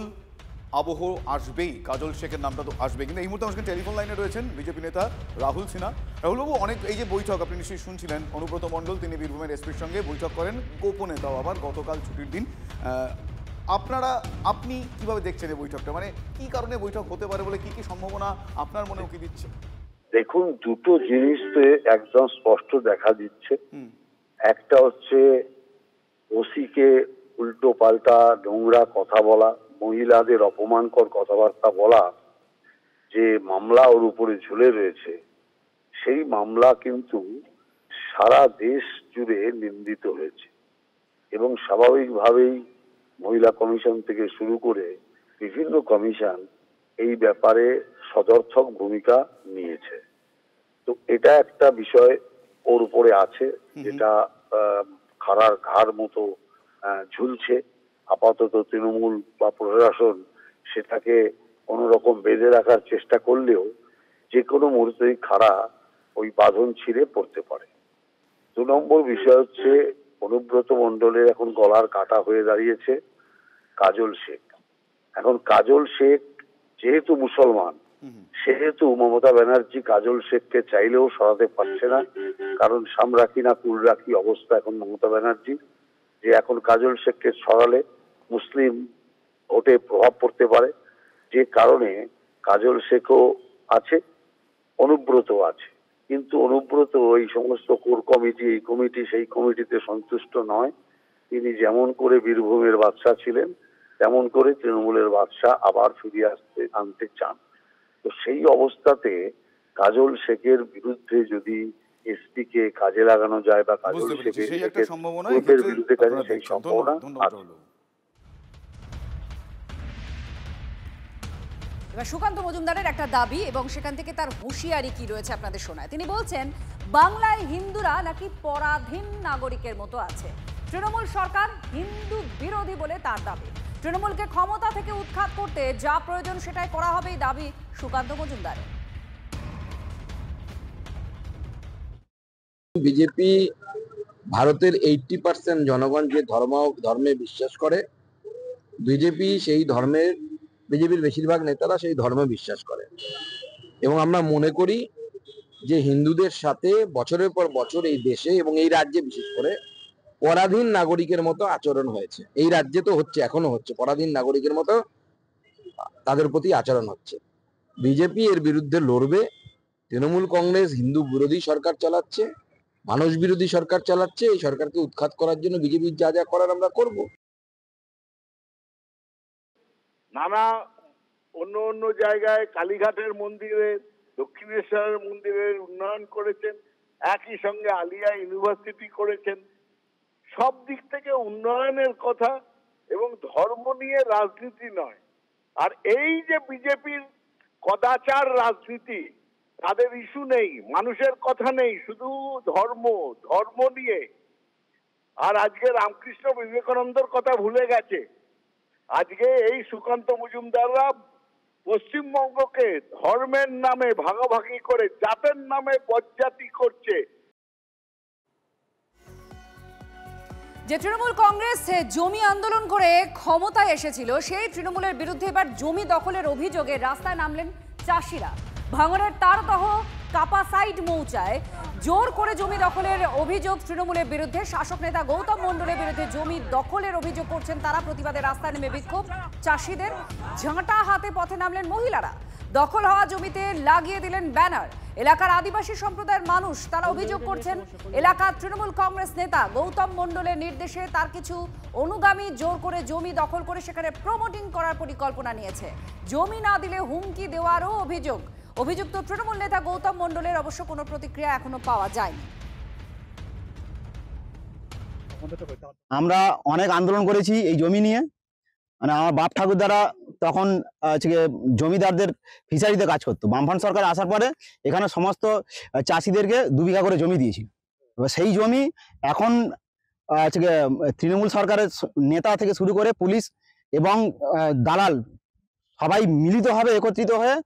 আবহ আসবেই, কাজল শেখের নামটা তো আসবে। কিন্তু এই মুহূর্তে আমার টেলিফোন লাইনে রয়েছেন বিজেপি নেতা রাহুল সিনহা। রাহুলবাবু, অনেক এই যে বৈঠক আপনি নিশ্চয়ই শুনছিলেন, অনুব্রত মণ্ডল তিনি বীরভূমের এসপির সঙ্গে বৈঠক করেন গোপনে, তাও আবার গতকাল ছুটির দিন। আপনি কিভাবে দেখছেন এই বৈঠকটা, মানে কি কারণে বৈঠক হতে পারে বলে কি কি সম্ভাবনা আপনার মনে উকি দিচ্ছে? দেখুন, দুটো জিনিস তো একদম স্পষ্ট দেখা দিচ্ছে। একটা হচ্ছে ওসিকে উল্টো পাল্টা নোংরা কথা বলা, মহিলাদের অপমানকর কথাবার্তা বলা, যে মামলা ওর উপরে ঝুলে রয়েছে, সেই মামলা কিন্তু সারা দেশ জুড়ে নিন্দিত হয়েছে এবং স্বাভাবিকভাবেই মহিলা কমিশন থেকে শুরু করে বিভিন্ন কমিশন এই ব্যাপারে সদর্থক ভূমিকা নিয়েছে। তো এটা একটা বিষয় ওর উপরে আছে, যেটা খাড়ার ঘাড় মতো ঝুলছে। আপাতত তৃণমূল বা প্রশাসন সেটাকে কোনোরকম বেঁধে রাখার চেষ্টা করলেও যে কোনো মুহূর্তেই খাড়া ওই বাঁধন ছিঁড়ে পড়তে পারে। 2 নম্বর বিষয় হচ্ছে অনুব্রত মণ্ডলের এখন গলার কাটা হয়ে দাঁড়িয়েছে কাজল শেখ। এখন কাজল শেখ যেহেতু মুসলমান, সেহেতু মমতা ব্যানার্জি কাজল শেখকে চাইলেও সরাতে পারছে না, কারণ সাম রাখি না কুল রাখি অবস্থা এখন মমতা ব্যানার্জি, যে এখন কাজল শেখকে সরালে মুসলিম ভোটে প্রভাব পড়তে পারে, যে কারণে কাজল শেখও আছে, অনুব্রত আছে। কিন্তু অনুব্রত এই সমস্ত কোর কমিটি, এই কমিটি সেই কমিটিতে সন্তুষ্ট নয়। তিনি যেমন করে বীরভূমের বাদশা ছিলেন, তেমন করে তৃণমূলের বাদশা আবার ফিরিয়ে আনতে চান। তো সেই অবস্থাতে কাজল শেখের বিরুদ্ধে যদি এসপি কে কাজে লাগানো যায় বা কাজল শেখের বিরুদ্ধে কাজে, সেই সম্ভাবনা আছে। এবার সুকান্ত মজুমদারের একটা দাবি এবং সেখান থেকে তার হুঁশিয়ারি কি রয়েছে আপনাদের শোনায়। তিনি বলছেন বাংলায় হিন্দুরা নাকি পরাধীন নাগরিকের মতো আছে। তৃণমূল সরকার হিন্দু বিরোধী বলে তার দাবি। তৃণমূলকে ক্ষমতা থেকে উৎখাত করতে যা প্রয়োজন সেটাই করা হবে, এই দাবি সুকান্ত মজুমদারের। বিজেপি ভারতের 80% জনগণ যে ধর্মে বিশ্বাস করে, বিজেপির বেশিরভাগ নেতারা সেই ধর্মে বিশ্বাস করে এবং আমরা মনে করি যে হিন্দুদের সাথে বছরের পর বছর এই দেশে এবং এই রাজ্যে বিশেষ করে পরাধীন নাগরিকের মতো আচরণ হয়েছে। এই রাজ্যে তো হচ্ছে, এখনো হচ্ছে, পরাধীন নাগরিকের মতো তাদের প্রতি আচরণ হচ্ছে। বিজেপি এর বিরুদ্ধে লড়বে। তৃণমূল কংগ্রেস হিন্দু বিরোধী সরকার চালাচ্ছে, মানুষ বিরোধী সরকার চালাচ্ছে। এই সরকারকে উৎখাত করার জন্য বিজেপির যা যা করার আমরা করব। নানা অন্য জায়গায় কালীঘাটের মন্দিরের, দক্ষিণেশ্বরের মন্দিরের উন্নয়ন করেছেন, একই সঙ্গে আলিয়া ইউনিভার্সিটি করেছেন। সব দিক থেকে উন্নয়নের কথা এবং ধর্ম নিয়ে রাজনীতি নয়, আর এই যে বিজেপির কদাচার রাজনীতি, তাদের ইস্যু নেই, মানুষের কথা নেই, শুধু ধর্ম নিয়ে। আর আজকে রামকৃষ্ণ বিবেকানন্দর কথা ভুলে গেছে। আজকে এই সুকান্ত মজুমদাররা পশ্চিমবঙ্গকে ধর্মের নামে ভাগাভাগি করে জাতের নামে বজ্জাতি করছে। যে তৃণমূল কংগ্রেস জমি আন্দোলন করে ক্ষমতায় এসেছিল, সেই তৃণমূলের বিরুদ্ধে এবার জমি দখলের অভিযোগে রাস্তায় নামলেন চাষিরা। ভাঙড়ের তারদহ কাপাসাইড মৌচায় জোর করে জমি দখলের অভিযোগ তৃণমূলের বিরুদ্ধে। শাসক নেতা গৌতম মণ্ডলের বিরুদ্ধে জমি দখলের অভিযোগ করছেন তারা। প্রতিবাদে রাস্তায় নেমে বিক্ষোভ চাষিদের। ঝাঁটা হাতে পথে নামলেন মহিলারা। দখল হওয়া জমিতে লাগিয়ে দিলেন ব্যানার। এলাকার আদিবাসী সম্প্রদায়ের মানুষ তারা অভিযোগ করছেন, এলাকার তৃণমূল কংগ্রেস নেতা গৌতম মণ্ডলের নির্দেশে তার কিছু অনুগামী জোর করে জমি দখল করে সেখানে প্রমোটিং করার পরিকল্পনা নিয়েছে। জমি না দিলে হুমকি দেওয়ারও অভিযোগ। অভিযুক্ত তৃণমূল নেতা গৌতম মণ্ডলের অবশ্য কোনো প্রতিক্রিয়া এখনো পাওয়া যায়নি। আমরা অনেক আন্দোলন করেছি এই জমি নিয়ে। মানে আমার বাপ ঠাকুরদারা তখন জমিদারদের ফিশারিতে কাজ করতো। বামফ্রন্ট সরকার আসার পরে এখানে সমস্ত চাষিদেরকে 2 বিঘা করে জমি দিয়েছিল। এবার সেই জমি এখন তৃণমূল সরকারের নেতা থেকে শুরু করে পুলিশ এবং দালাল সবাই মিলিতভাবে একত্রিত হয়ে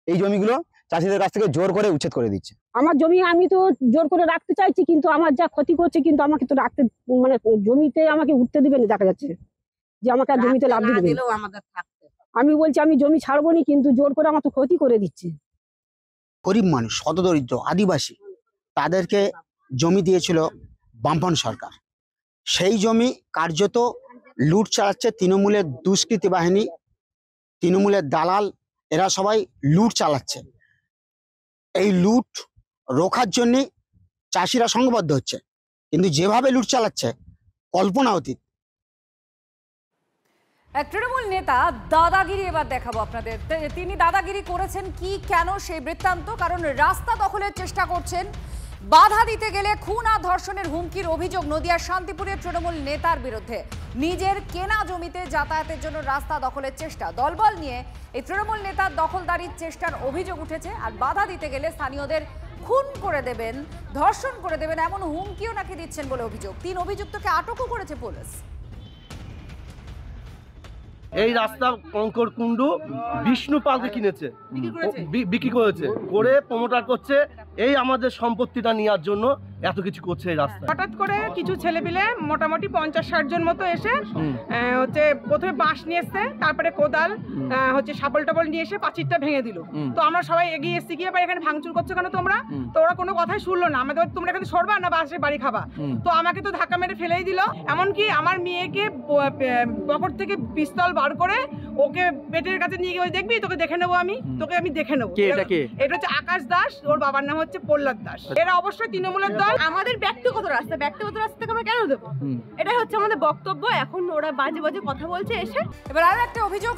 এই জমিগুলো চাষিদের কাছ থেকে জোর করে উচ্ছেদ করে দিচ্ছে। আমার জমি আমি তো জোর করে রাখতে চাইছি, কিন্তু আমার যা ক্ষতি করছে, কিন্তু আমাকে তো রাখতে মানে জমিতে আমাকে উঠতে দিবে না। দেখা যাচ্ছে যে আমাকে আর জমিতে লাভ দিবে না। আমি বলছি আমি জমি ছাড়বো না, কিন্তু জোর করে আমার তো ক্ষতি করে দিচ্ছে। গরিব মানুষ, হতদরিদ্র, আদিবাসী, তাদেরকে জমি দিয়েছিল বামফ্রন্ট সরকার। সেই জমি কার্যত লুট চালাচ্ছে তৃণমূলের দুষ্কৃতী বাহিনী, তৃণমূলের দালাল, এরা সবাই লুট চালাচ্ছে। এই লুট রোখার জন্য চাষিরা সংঘবদ্ধ হচ্ছে, কিন্তু যেভাবে লুট চালাচ্ছে কল্পনা অতীত। তৃণমূল নেতা দাদাগিরি এবার দেখাবো আপনাদের। তিনি দাদাগিরি করেছেন কি, কেন, সেই বৃত্তান্ত। কারণ রাস্তা দখলের চেষ্টা করছেন, বাধা দিতে গেলে খুন আর ধর্ষণের হুমকির অভিযোগ নদিয়ার শান্তিপুরের তৃণমূল নেতার বিরুদ্ধে। নিজের কেনা জমিতে যাতায়াতের জন্য রাস্তা দখলের চেষ্টা, দলবল নিয়ে এই তৃণমূল নেতার দখলদারির চেষ্টার অভিযোগ উঠেছে। আর বাধা দিতে গেলে স্থানীয়দের খুন করে দেবেন, ধর্ষণ করে দেবেন, এমন হুমকিও নাকি দিচ্ছেন বলে অভিযোগ। 3 অভিযুক্তকে আটকও করেছে পুলিশ। এই রাস্তা কঙ্কর কুণ্ডু বিষ্ণু পালকে কিনেছে, বিক্রি করেছে, করে প্রমোটার করছে। এই আমাদের সম্পত্তিটা নেওয়ার জন্য এত কিছু করছে এই রাস্তা। হঠাৎ করে কিছু ছেলেপিলে মোটামুটি 50-60 জন মতো এসে হচ্ছে প্রথমে বাঁশ নিয়ে এসছে, তারপরে কোদাল, হচ্ছে শাবল টাবল নিয়ে এসে পাঁচিরটা ভেঙে দিল। তো আমরা সবাই এগিয়ে এসছি, গিয়ে এখানে ভাঙচুর করছো কেন তোমরা? তো ওরা কোনো কথাই শুনলো না। আমাদের তোমরা এখানে সরবা না বাসে বাড়ি খাবা। তো আমাকে তো ধাক্কা মেরে ফেলেই দিল। এমনকি আমার মেয়েকে পকেট থেকে পিস্তল বার করে ওকে পেটের কাছে নিয়ে গিয়ে দেখবি তোকে দেখে নেবো, আমি দেখে নেবো। এটা হচ্ছে আকাশ দাস, ওর বাবার নাম হচ্ছে প্রহ্লাদ দাস। এরা অবশ্যই তৃণমূলের দল। আমাদের ব্যক্তিগত রাস্তা থেকে আমরা কেন দেবো? এটাই হচ্ছে আমাদের বক্তব্য। এখন ওরা বাজে বাজে কথা বলছে এসে। এবার আর একটা অভিযোগ,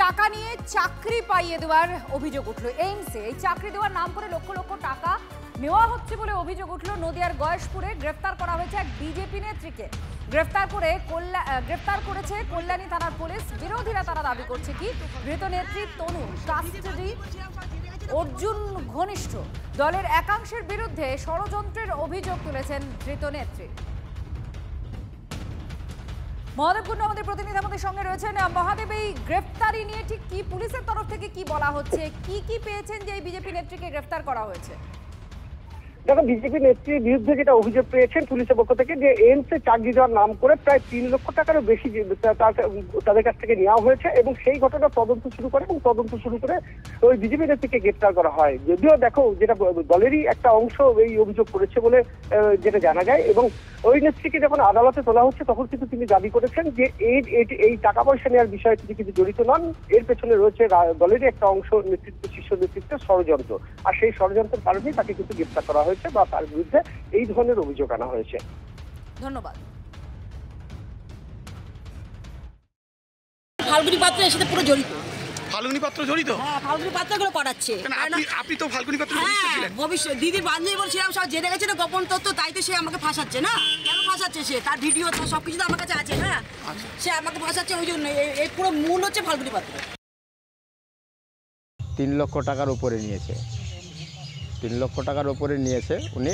টাকা নিয়ে চাকরি পাইয়ে দেওয়ার অভিযোগ উঠলো এইমসে। এই চাকরি দেওয়ার নাম করে লক্ষ লক্ষ টাকা নেওয়া হচ্ছে বলে অভিযোগ উঠলো নদিয়ার গয়েশপুরে। গ্রেফতার করা হয়েছে এক বিজেপি নেত্রীকে। গ্রেফতার করেছে কল্যাণী থানার পুলিশ। বিরোধীরা তারা দাবি করছে কি, ধৃত নেত্রী তনু কাস্টাডি অর্জুন ঘনিষ্ঠ। দলের একাংশের বিরুদ্ধে ষড়যন্ত্রের অভিযোগ তুলেছেন ধৃত নেত্রী। মহাদেব কুন্ডু আমাদের প্রতিনিধি আমাদের সঙ্গে রয়েছেন। মহাদেব, এই গ্রেফতারি নিয়ে ঠিক কি পুলিশের তরফ থেকে কি বলা হচ্ছে, কি পেয়েছেন যে এই বিজেপি নেত্রীকে গ্রেফতার করা হয়েছে? দেখো, বিজেপি নেত্রীর বিরুদ্ধে যেটা অভিযোগ পেয়েছেন পুলিশের পক্ষ থেকে, যে এইমসে চাকরি দেওয়ার নাম করে প্রায় 3 লক্ষ টাকারও বেশি তাদের কাছ থেকে নেওয়া হয়েছে এবং সেই ঘটনা তদন্ত শুরু করে এবং তদন্ত শুরু করে ওই বিজেপি নেত্রীকে গ্রেফতার করা হয়। যদিও দেখো, যেটা দলেরই একটা অংশ এই অভিযোগ করেছে বলে যেটা জানা যায়, এবং ওই নেত্রীকে যখন আদালতে তোলা হচ্ছে তখন কিন্তু তিনি দাবি করেছেন যে এই টাকা পয়সা নেওয়ার বিষয়ে তিনি কিন্তু জড়িত নন। এর পেছনে রয়েছে দলেরই একটা অংশ, শীর্ষ নেতৃত্বের ষড়যন্ত্র। আর সেই ষড়যন্ত্রের কারণেই তাকে কিন্তু গ্রেফতার করা হয়েছে বা তার বিরুদ্ধে এই ধরনের অভিযোগ আনা হয়েছে। ধন্যবাদ। ফাল্গুনী পাত্র এর সাথে পুরো জড়িত। ফাল্গুনী পাত্র জড়িত? হ্যাঁ, ফাল্গুনী পাত্রগুলো পাঠাচ্ছে। আপনি তো ফাল্গুনী পাত্র ছিলেন। ভবিষ্যৎ দিদির বান্ধবী বলছিলাম, সব জেনে গেছে না গোপন তথ্য, তাই তো সে আমাকে ফাঁসাচ্ছে না। কেন ফাঁসাচ্ছে সে? তার ভিডিও তো সবকিছু তো আমার কাছে আছে না। সে আমাকে ফাঁসাচ্ছে, ওই জন্য এই পুরো মূল হচ্ছে ফাল্গুনী পাত্র। 3 লক্ষ টাকার উপরে নিয়েছে, 3 লক্ষ টাকার উপরে নিয়েছে। উনি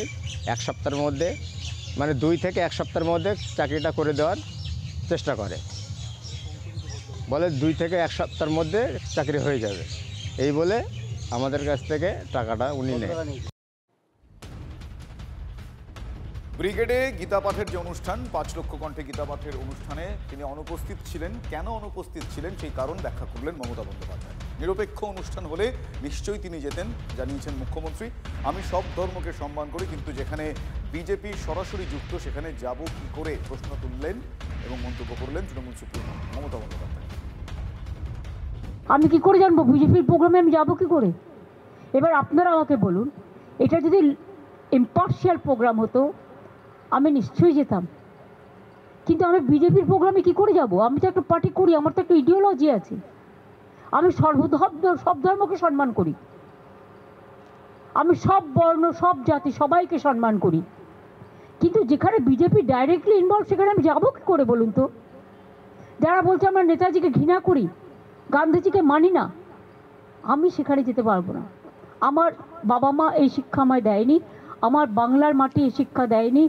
1 সপ্তাহের মধ্যে, মানে 2 থেকে 1 সপ্তাহের মধ্যে চাকরিটা করে দেওয়ার চেষ্টা করে। বলে 2 থেকে 1 সপ্তাহের মধ্যে চাকরি হয়ে যাবে, এই বলে আমাদের কাছ থেকে টাকাটা উনি নেয়। ব্রিগেডে গীতা পাঠের যে অনুষ্ঠান, 5 লক্ষ কণ্ঠে গীতা পাঠের অনুষ্ঠানে তিনি অনুপস্থিত ছিলেন। কেন অনুপস্থিত ছিলেন সেই কারণ ব্যাখ্যা করলেন মমতা বন্দ্যোপাধ্যায়। নিরপেক্ষ অনুষ্ঠান হলে নিশ্চয়ই তিনি যেতেন, জানিয়েছেন মুখ্যমন্ত্রী। আমি সব ধর্মকে সম্মান করি, কিন্তু যেখানে বিজেপি সরাসরি যুক্ত সেখানে যাব কি করে, প্রশ্ন তুললেন এবং মন্তব্য করলেন তৃণমূল সুপ্রিমো মমতা বন্দ্যোপাধ্যায়। আমি কি করে জানবো বিজেপির প্রোগ্রামে আমি যাবো কি করে? এবার আপনারা আমাকে বলুন, এটা যদি ইম্পার্শিয়াল প্রোগ্রাম হতো আমি নিশ্চয়ই যেতাম, কিন্তু আমি বিজেপির প্রোগ্রামে কি করে যাব? আমি তো একটা পার্টি করি, আমার তো একটা ইডিওলজি আছে। আমি সব ধর্মকে সম্মান করি, আমি সব বর্ণ সব জাতি সবাইকে সম্মান করি, কিন্তু যেখানে বিজেপি ডাইরেক্টলি ইনভলভ সেখানে আমি যাবো কি করে বলুন তো? যারা বলছে আমরা নেতাজিকে ঘৃণা করি, গান্ধীজিকে মানি না, আমি সেখানে যেতে পারবো না। আমার বাবা মা এই শিক্ষা আমায় দেয়নি, আমার বাংলার মাটি এই শিক্ষা দেয়নি,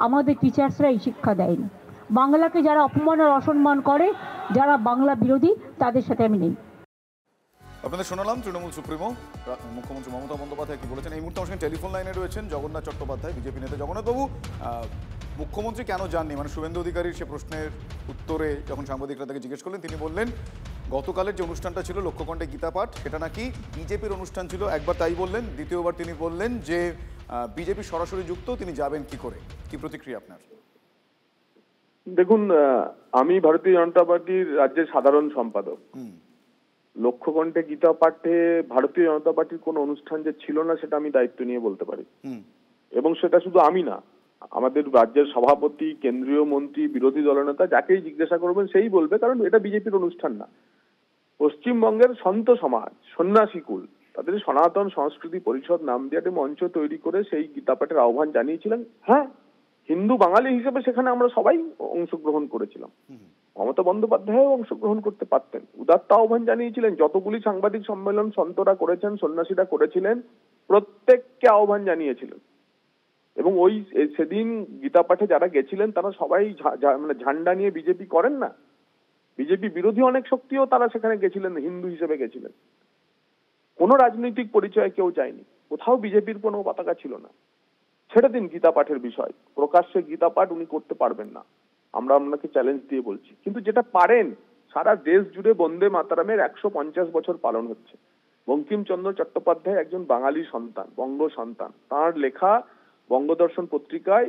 আমাদের টিচার্সরা এই শিক্ষা দেয়নি। বাংলাকে যারা অপমান আর অসম্মান করে, যারা বাংলা বিরোধী, তাদের সাথে আমি নেই। আপনাদের শোনালাম তৃণমূল সুপ্রিমো মুখ্যমন্ত্রী মমতা বন্দ্যোপাধ্যায় কি বলেছেন। এই মুহূর্তে আমার সঙ্গে টেলিফোন লাইনে রয়েছেন জগন্নাথ চট্টোপাধ্যায়, বিজেপি নেতা। জগন্নাথবাবু, মুখ্যমন্ত্রী কেন যাননি, মানে শুভেন্দু অধিকারীর সে প্রশ্নের উত্তরে যখন সাংবাদিকরা তাকে জিজ্ঞেস করলেন, তিনি বললেন গতকালের যে অনুষ্ঠানটা ছিল লক্ষ্যকণ্ঠে গীতা পাঠ, সেটা নাকি বিজেপির অনুষ্ঠান ছিল। একবার তাই বললেন, দ্বিতীয়বার তিনি বললেন যে বিজেপি সরাসরি যুক্ত, তিনি যাবেন কি করে। কি প্রতিক্রিয়া আপনার? দেখুন, আমি ভারতীয় জনতা পার্টির রাজ্যের সাধারণ সম্পাদক। লক্ষ্যকণ্ঠে গীতা পাঠে ভারতীয় জনতা পার্টির কোন অনুষ্ঠান যে ছিল না সেটা আমি দায়িত্ব নিয়ে বলতে পারি, এবং সেটা শুধু আমি না, আমাদের রাজ্যের সভাপতি, কেন্দ্রীয় মন্ত্রী, বিরোধী দলনেতা, যাকেই জিজ্ঞাসা করবেন সেই বলবে, কারণ এটা বিজেপির অনুষ্ঠান না। পশ্চিমবঙ্গের সন্ত সমাজ, সন্ন্যাসীকুল, তাদের সনাতন সংস্কৃতি পরিষদ নাম দিয়ে একটা মঞ্চ তৈরি করে সেই গীতা পাঠের আহ্বান জানিয়েছিলেন। হ্যাঁ, হিন্দু বাঙালি হিসেবে সেখানে আমরা সবাই অংশগ্রহণ করেছিলাম। মমতা বন্দ্যোপাধ্যায়ও অংশগ্রহণ করতে পারতেন, উদাত্ত আহ্বান জানিয়েছিলেন। যতগুলি সাংবাদিক সম্মেলন সন্তরা করেছেন, সন্ন্যাসীরা করেছিলেন, প্রত্যেককে আহ্বান জানিয়েছিলেন। এবং ওই সেদিন গীতা পাঠে যারা গেছিলেন তারা সবাই মানে ঝান্ডা নিয়ে বিজেপি করেন না, বিজেপি বিরোধী অনেক শক্তিও তারা সেখানে গেছিলেন, হিন্দু হিসেবে গেছিলেন। কোনো রাজনৈতিক পরিচয় কেউ চায়নি, কোথাও বিজেপির কোনো পতাকা ছিল না। ছেড়ে দিন গীতা পাঠের বিষয়, প্রকাশ্যে গীতা পাঠ উনি করতে পারবেন না, আমরা আপনাকে চ্যালেঞ্জ দিয়ে বলছি। কিন্তু যেটা পারেন, সারা দেশ জুড়ে বন্দে মাতরমের 150 বছর পালন হচ্ছে। বঙ্কিমচন্দ্র চট্টোপাধ্যায় একজন বাঙালি সন্তান, বঙ্গ সন্তান। তার লেখা বঙ্গদর্শন পত্রিকায়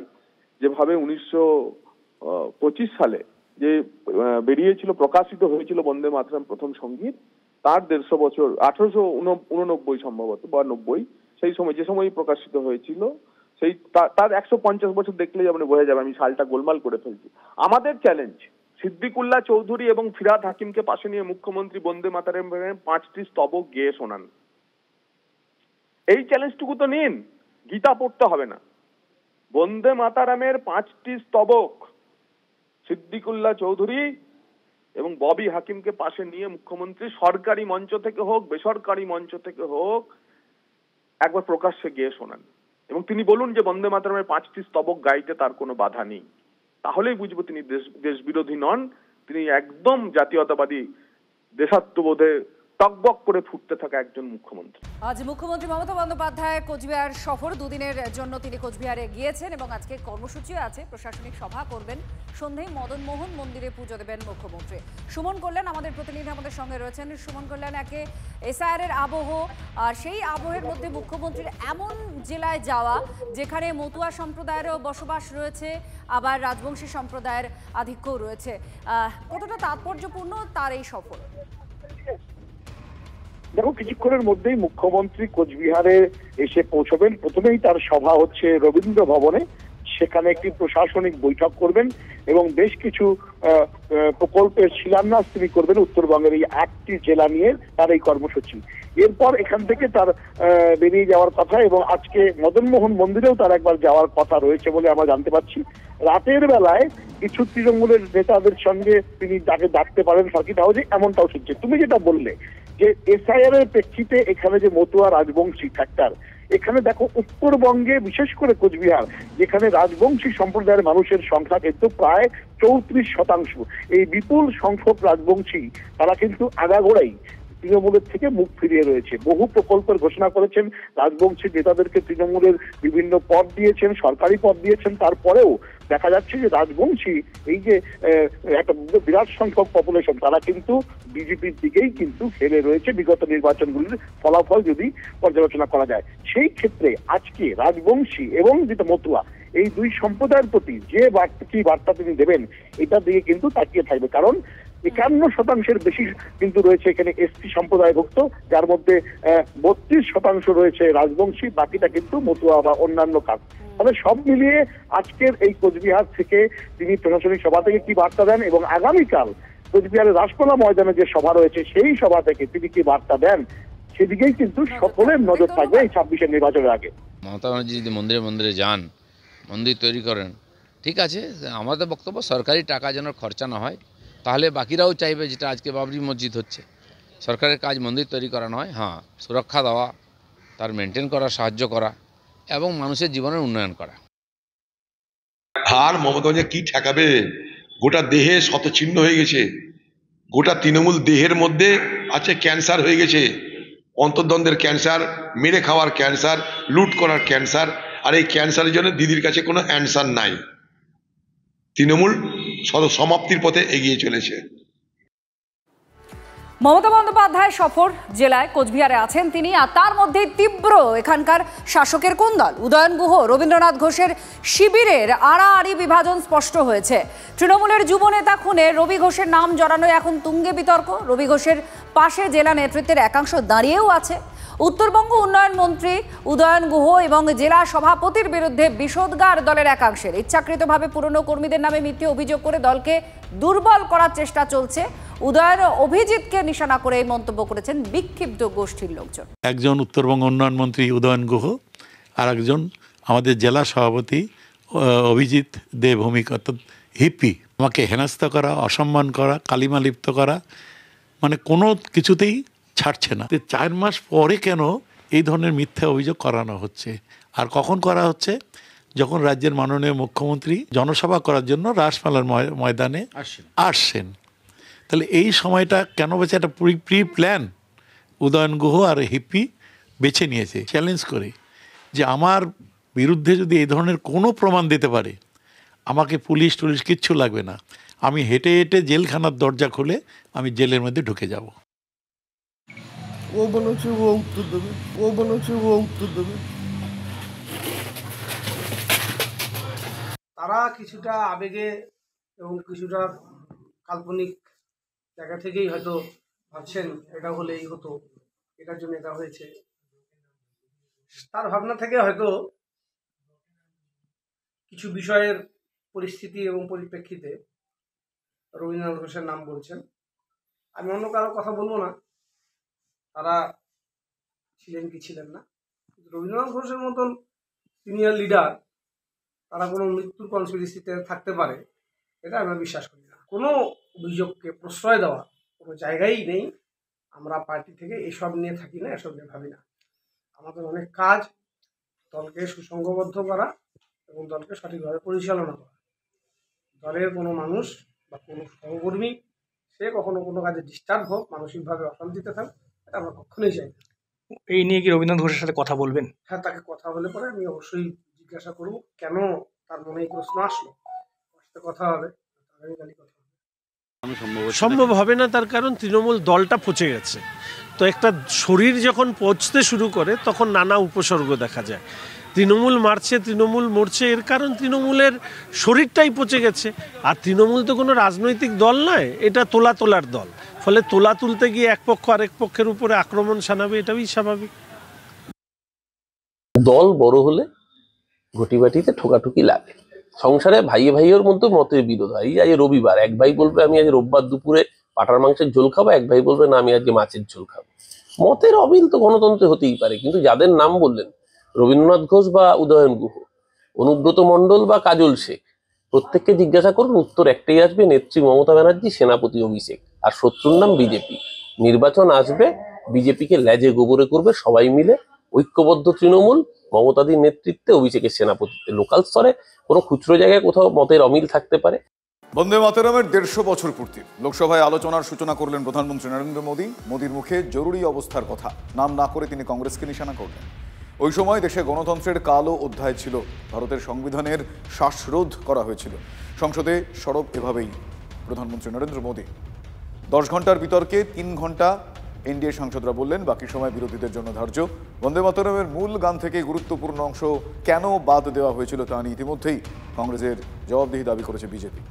যেভাবে 1925 সালে যে বেরিয়েছিল, প্রকাশিত হয়েছিল বন্দে মাতরম প্রথম সঙ্গীত, তার 150 বছর, 1889 সম্ভবত বা 90, সেই সময় যে সময় প্রকাশিত হয়েছিল, সেই তার 150 বছর দেখলেই আপনি বোঝা যাবে। আমি সালটা গোলমাল করে ফেলছি। আমাদের চ্যালেঞ্জ, সিদ্দিকুল্লাহ চৌধুরী এবং ফিরহাদ হাকিমকে পাশে নিয়ে মুখ্যমন্ত্রী বন্দে মাতরমের 5টি স্তবক গেয়ে শোনান। এই চ্যালেঞ্জটুকু তো নিন, গীতা পড়তে হবে না। বন্দে মাতরমের 5টি স্তবক সিদ্দিকুল্লাহ চৌধুরী এবং ববি হাকিমকে পাশে নিয়ে মুখ্যমন্ত্রী সরকারি মঞ্চ থেকে হোক, বেসরকারি মঞ্চ থেকে হোক, একবার প্রকাশ্যে গিয়ে শোনান এবং তিনি বলুন যে বন্দে মাতরমের 5টি স্তবক গাইতে তার কোনো বাধা নেই। তাহলেই বুঝবো তিনি দেশ বিরোধী নন, তিনি একদম জাতীয়তাবাদী, দেশাত্মবোধে টকবক করে ফুটতে থাকা একজন মুখ্যমন্ত্রী। আজ মুখ্যমন্ত্রী মমতা বন্দ্যোপাধ্যায় কোচবিহার সফর, 2 দিনের জন্য তিনি কোচবিহারে গিয়েছেন এবং আজকে কর্মসূচিও আছে, প্রশাসনিক সভা করবেন, সন্ধ্যায় মদন মোহন মন্দিরে পুজো দেবেন মুখ্যমন্ত্রী। সুমন কল্যাণ আমাদের প্রতিনিধি আমাদের সঙ্গে রয়েছেন। সুমন কল্যাণ, একে এসআইআর এর আবহ, আর সেই আবহের মধ্যে মুখ্যমন্ত্রীর এমন জেলায় যাওয়া যেখানে মতুয়া সম্প্রদায়েরও বসবাস রয়েছে, আবার রাজবংশী সম্প্রদায়ের আধিক্যও রয়েছে, কতটা তাৎপর্যপূর্ণ তার এই সফর? দেখো, কিছুক্ষণের মধ্যেই মুখ্যমন্ত্রী কোচবিহারে এসে পৌঁছবেন। প্রথমেই তার সভা হচ্ছে রবীন্দ্র ভবনে, সেখানে একটি প্রশাসনিক বৈঠক করবেন এবং বেশ কিছু প্রকল্পের শিলান্যাস তিনি করবেন উত্তরবঙ্গের এই 8টি জেলা নিয়ে তার এই কর্মসূচি। এরপর এখান থেকে তার বেরিয়ে যাওয়ার কথা এবং আজকে মদনমোহন মন্দিরেও তার একবার যাওয়ার কথা রয়েছে বলে আমরা জানতে পারছি। রাতের বেলায় কিছু তৃণমূলের নেতাদের সঙ্গে তিনি তাকে ডাকতে পারেন সার্কিট হাউসে, এমনটাও শুনছে। তুমি যেটা বললে যে এসআইআর এর প্রেক্ষিতে এখানে যে মতুয়া রাজবংশী ফ্যাক্টর, এখানে দেখো উত্তরবঙ্গে বিশেষ করে কোচবিহার যেখানে রাজবংশী সম্প্রদায়ের মানুষের সংখ্যা কিন্তু প্রায় 34%, এই বিপুল সংখ্যক রাজবংশী তারা কিন্তু আগাগোড়াই তৃণমূলের থেকে মুখ ফিরিয়ে রয়েছে। বহু প্রকল্পের ঘোষণা করেছেন, রাজবংশী নেতাদেরকে তৃণমূলের বিভিন্ন পদ দিয়েছেন, সরকারি পদ দিয়েছেন, তারপরেও দেখা যাচ্ছে যে রাজবংশী এই যে একটা বিরাট সংখ্যক পপুলেশন তারা কিন্তু বিজেপির দিকেই কিন্তু ফেলে রয়েছে বিগত নির্বাচনগুলির ফলাফল যদি পর্যালোচনা করা যায়। সেই ক্ষেত্রে আজকে রাজবংশী এবং যেটা মতুয়া এই দুই সম্প্রদায়ের প্রতি যে বার্তা তিনি দেবেন এটা দিয়ে কিন্তু তাকিয়ে থাকবে, কারণ 51% বেশি কিন্তু রয়েছে এখানে এসটি সম্প্রদায়ভুক্ত, যার মধ্যে 32% রয়েছে রাজবংশী, বাকিটা কিন্তু মতুয়া বা অন্যান্য কাজ। তবে সব মিলিয়ে আজকের এই কোচবিহার থেকে তিনি প্রশাসনিক সভা থেকে কি বার্তা দেন এবং আগামীকাল কোচবিহারের রাজকোলা ময়দানে যে সভা রয়েছে সেই সভা থেকে তিনি কি বার্তা দেন সেদিকেই কিন্তু সকলের নজর থাকবে এই 26-এর নির্বাচনের আগে। মমতা ব্যানার্জি যদি মন্দিরে মন্দিরে যান, মন্দির তৈরি করেন, ঠিক আছে, আমাদের বক্তব্য সরকারি টাকা যেন খরচা না হয়, তাহলে বাকিরাও চাইবে, যেটা আজকে বাবরি মসজিদ হচ্ছে, সরকারের কাজ মন্দির তৈরি করা নয়, হ্যাঁ সুরক্ষা দেওয়া, তার মেনটেন করা, সাহায্য করা এবং মানুষের জীবনের উন্নয়ন করা। আর মমতা ব্যানার্জি কি ঠেকাবে? গোটা দেহে শতচিহ্ন হয়ে গেছে, গোটা তৃণমূল দেহের মধ্যে আছে ক্যান্সার হয়ে গেছে, অন্তর্দ্বন্দ্বের ক্যান্সার, মেরে খাওয়ার ক্যান্সার, লুট করার ক্যান্সার, আর এই ক্যান্সারের জন্য দিদির কাছে কোনো অ্যান্সার নাই। তৃণমূল সমাপ্তির পথে এগিয়ে চলেছে। মমতা বন্দ্যোপাধ্যায় সফর জেলায় কোচবিহারে আছেন তিনি, আর তার মধ্যে তীব্র এখানকার শাসকের কোন্দল। উদয়ন গুহ, রবীন্দ্রনাথ ঘোষের শিবিরের আড়াআড়ি বিভাজন স্পষ্ট হয়েছে। তৃণমূলের যুব নেতা খুনে রবি ঘোষের নাম জড়ানো এখন তুঙ্গে বিতর্ক। রবি ঘোষের পাশে জেলা নেতৃত্বের একাংশ দাঁড়িয়েও আছে। উত্তরবঙ্গ উন্নয়ন মন্ত্রী উদয়ন গুহ এবং জেলা সভাপতির বিরুদ্ধে বিষোদগার দলের একাংশের। ইচ্ছাকৃতভাবে পুরনো কর্মীদের নামে মিথ্যে অভিযোগ করে দলকে দুর্বল করার চেষ্টা চলছে। উদয়ন অভিজিৎকে নিশানা করে এই মন্তব্য করেছেন বিক্ষিপ্ত গোষ্ঠীর লোকজন। একজন উত্তরবঙ্গ উন্নয়ন মন্ত্রী উদয়ন গুহ আর একজন আমাদের জেলা সভাপতি অভিজিৎ দে ভৌমিক, অর্থাৎ হিপি, আমাকে হেনস্থা করা, অসম্মান করা, কালিমা লিপ্ত করা, মানে কোনো কিছুতেই ছাড়ছে না। 4 মাস পরে কেন এই ধরনের মিথ্যা অভিযোগ করানো হচ্ছে? আর কখন করা হচ্ছে? যখন রাজ্যের মাননীয় মুখ্যমন্ত্রী জনসভা করার জন্য রাসমেলার ময়দানে আসছেন। তাহলে এই সময়টা কেন বেছে একটা প্রি প্ল্যান উদয়ন গুহ আর হিপি বেছে নিয়েছে চ্যালেঞ্জ করে, যে আমার বিরুদ্ধে যদি এই ধরনের কোনো প্রমাণ দিতে পারে, আমাকে পুলিশ টুলিশ কিচ্ছু লাগবে না, আমি হেঁটে হেঁটে জেলখানার দরজা খুলে আমি জেলের মধ্যে ঢুকে যাব। ও বলেছে ও উত্তর দেবে, ও বলেছে ও উত্তর দেবে। তারা কিছুটা আবেগে এবং কিছুটা কাল্পনিক জায়গা থেকেই হয়তো ভাবছেন এটা হলে এই হতো, এটার জন্য এটা হয়েছে। তার ভাবনা থেকে হয়তো কিছু বিষয়ের পরিস্থিতি এবং পরিপ্রেক্ষিতে রবীন্দ্রনাথ ঘোষের নাম বলছেন। আমি অন্য কারো কথা বলবো না, তারা ছিলেন কি ছিলেন না, রবীন্দ্রনাথ ঘোষের মতন সিনিয়র লিডার তারা কোনো মৃত্যুর কনস্পিরেসিতে থাকতে পারে এটা আমরা বিশ্বাস করি না। কোনো অভিযোগকে প্রশ্রয় দেওয়া কোনো জায়গাই নেই। আমরা পার্টি থেকে এসব নিয়ে থাকি না, এসব নিয়ে ভাবি না। আমাদের অনেক কাজ দলকে সুসংঘবদ্ধ করা এবং দলকে সঠিকভাবে পরিচালনা করা। দলের কোনো মানুষ বা কোনো সহকর্মী সে কখনো কোনো কাজে ডিস্টার্ব হোক, মানসিকভাবে অশান্তিতে থাক, এটা আমরা কখনোই চাই না। এই নিয়ে কি রবীন্দ্রনাথ ঘোষের সাথে কথা বলবেন? হ্যাঁ, তাকে কথা বলে পরে আমি অবশ্যই জিজ্ঞাসা করব কেন তার মনে এই প্রশ্ন আসলো। কথা হবে, আগামীকালই কথা হবে। সম্ভব হবে না, তার কারণ তৃণমূল দলটা পচে গেছে। তো একটা শরীর যখন পচতে শুরু করে তখন নানা উপসর্গ দেখা যায়। তৃণমূল মারছে, তৃণমূল মরছে, এর কারণ তৃণমূলের শরীরটাই পচে গেছে। আর তৃণমূল তো কোনো রাজনৈতিক দল নয়, এটা তোলার দল। ফলে তোলা তুলতে গিয়ে এক পক্ষ আরেক পক্ষের উপরে আক্রমণ শানাবে, এটাই স্বাভাবিক। দল বড় হলে ঘটিবাটিতে ঠোকাঠুকি লাগে। সংসারে ভাইয়ে ভাইয়ের মধ্যে মতের বিরোধ হয়। এই রবিবার এক ভাই বলবে আমি আজ রোববার দুপুরে পাটার মাংসের ঝোল খাবো, এক ভাই বলবে না আমি আজকে মাছের ঝোল খাবো। মতের অমিল তো গণতন্ত্রে হতেই পারে, কিন্তু যাদের নাম বললেন রবীন্দ্রনাথ ঘোষ বা উদয়ন গুহ, অনুব্রত মণ্ডল বা কাজল শেখ, প্রত্যেককে জিজ্ঞাসা করুন উত্তর একটাই আসবে, নেত্রী মমতা ব্যানার্জি, সেনাপতি অভিষেক, আর শত্রুর নাম বিজেপি। নির্বাচন আসবে, বিজেপিকে লেজে গোবরে করবে সবাই মিলে, ঐক্যবদ্ধ তৃণমূল, মমতাদির নেতৃত্বে, অভিষেকের সেনাপতিত্বে। লোকাল স্তরে কোনো খুচরো জায়গায় কোথাও মতের অমিল থাকতে পারে। বন্দে মাতরমের 150 বছর পূর্তি লোকসভায় আলোচনার সূচনা করলেন প্রধানমন্ত্রী নরেন্দ্র মোদী। মোদীর মুখে জরুরি অবস্থার কথা নাম না করে তিনি কংগ্রেসকে নিশানা করলেন। ওই সময় দেশে গণতন্ত্রের কালো অধ্যায় ছিল, ভারতের সংবিধানের শ্বাসরোধ করা হয়েছিল। সংসদে সরব এভাবেই প্রধানমন্ত্রী নরেন্দ্র মোদী। 10 ঘন্টার বিতর্কে 3 ঘন্টা এনডিএ সাংসদরা বললেন, বাকি সময় বিরোধীদের জন্য ধার্য। বন্দে মাতরমের মূল গান থেকে গুরুত্বপূর্ণ অংশ কেন বাদ দেওয়া হয়েছিল তা নিয়ে ইতিমধ্যেই কংগ্রেসের জবাবদিহি দাবি করেছে বিজেপি।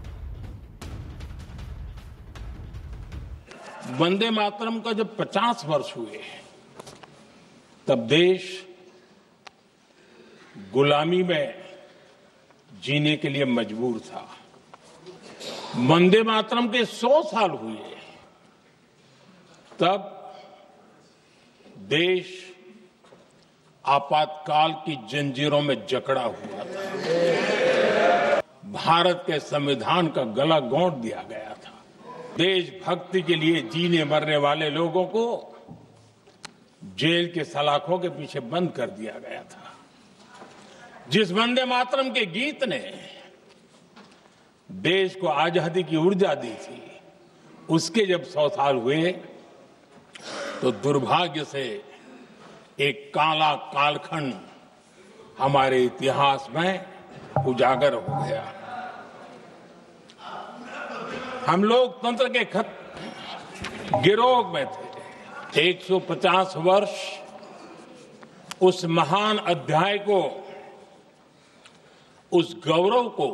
वंदे मातरम का जब 50 वर्ष हुए तब देश गुलामी में जीने के लिए मजबूर था। वंदे मातरम के 100 साल हुए तब देश आपातकाल की जंजीरों में जकड़ा हुआ था। भारत के संविधान का गला घोंट दिया गया था। देशभक्ति के लिए जीने मरने वाले लोगों को जेल के सलाखों के पीछे बंद कर दिया गया था। जिस वंदे मातरम के गीत ने देश को आजादी की ऊर्जा दी थी, उसके जब 100 साल हुए तो दुर्भाग्य से एक काला कालखंड हमारे इतिहास में उजागर हो गया। हम लोकतंत्र के गिरोह में थे। 150 वर्ष उस महान अध्याय को, उस गौरव को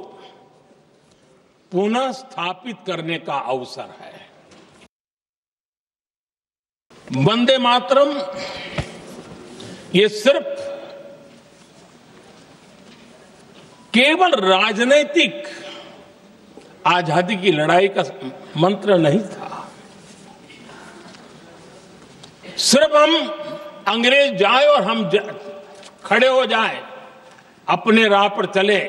पुनः स्थापित करने का अवसर है। वंदे मातरम ये सिर्फ केवल राजनीतिक आजादी की लड़ाई का मंत्र नहीं था। सिर्फ हम अंग्रेज जाए और हम खड़े हो जाए, अपने राह पर चले,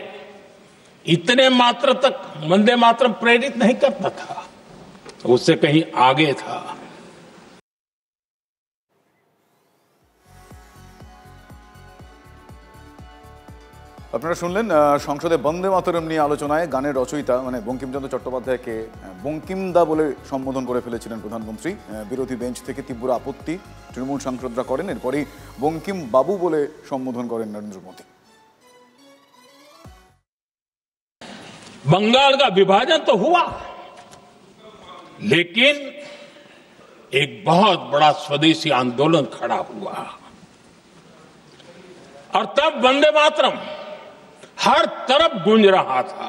इतने मात्र तक वंदे मातरम प्रेरित नहीं करता था, उससे कहीं आगे था। আপনারা শুনলেন সংসদে বন্দে মাতরম নিয়ে আলোচনায় গানের রচয়িতা মানে বঙ্কিমচন্দ্র চট্টোপাধ্যায়কে বঙ্কিমদা বলে সম্বোধন করে ফেলেছিলেন প্রধানমন্ত্রী। বিরোধী বেঞ্চ থেকে তীব্র আপত্তি তৃণমূল সাংসদরা করেন, এরপরই বঙ্কিম বাবু বলে সম্বোধন করেন নরেন্দ্র মোদী। बंगाल का विभाजन तो हुआ, लेकिन एक बहुत बड़ा स्वदेशी आंदोलन खड़ा हुआ और तब वंदे मातरम हर तरफ गूंज रहा था।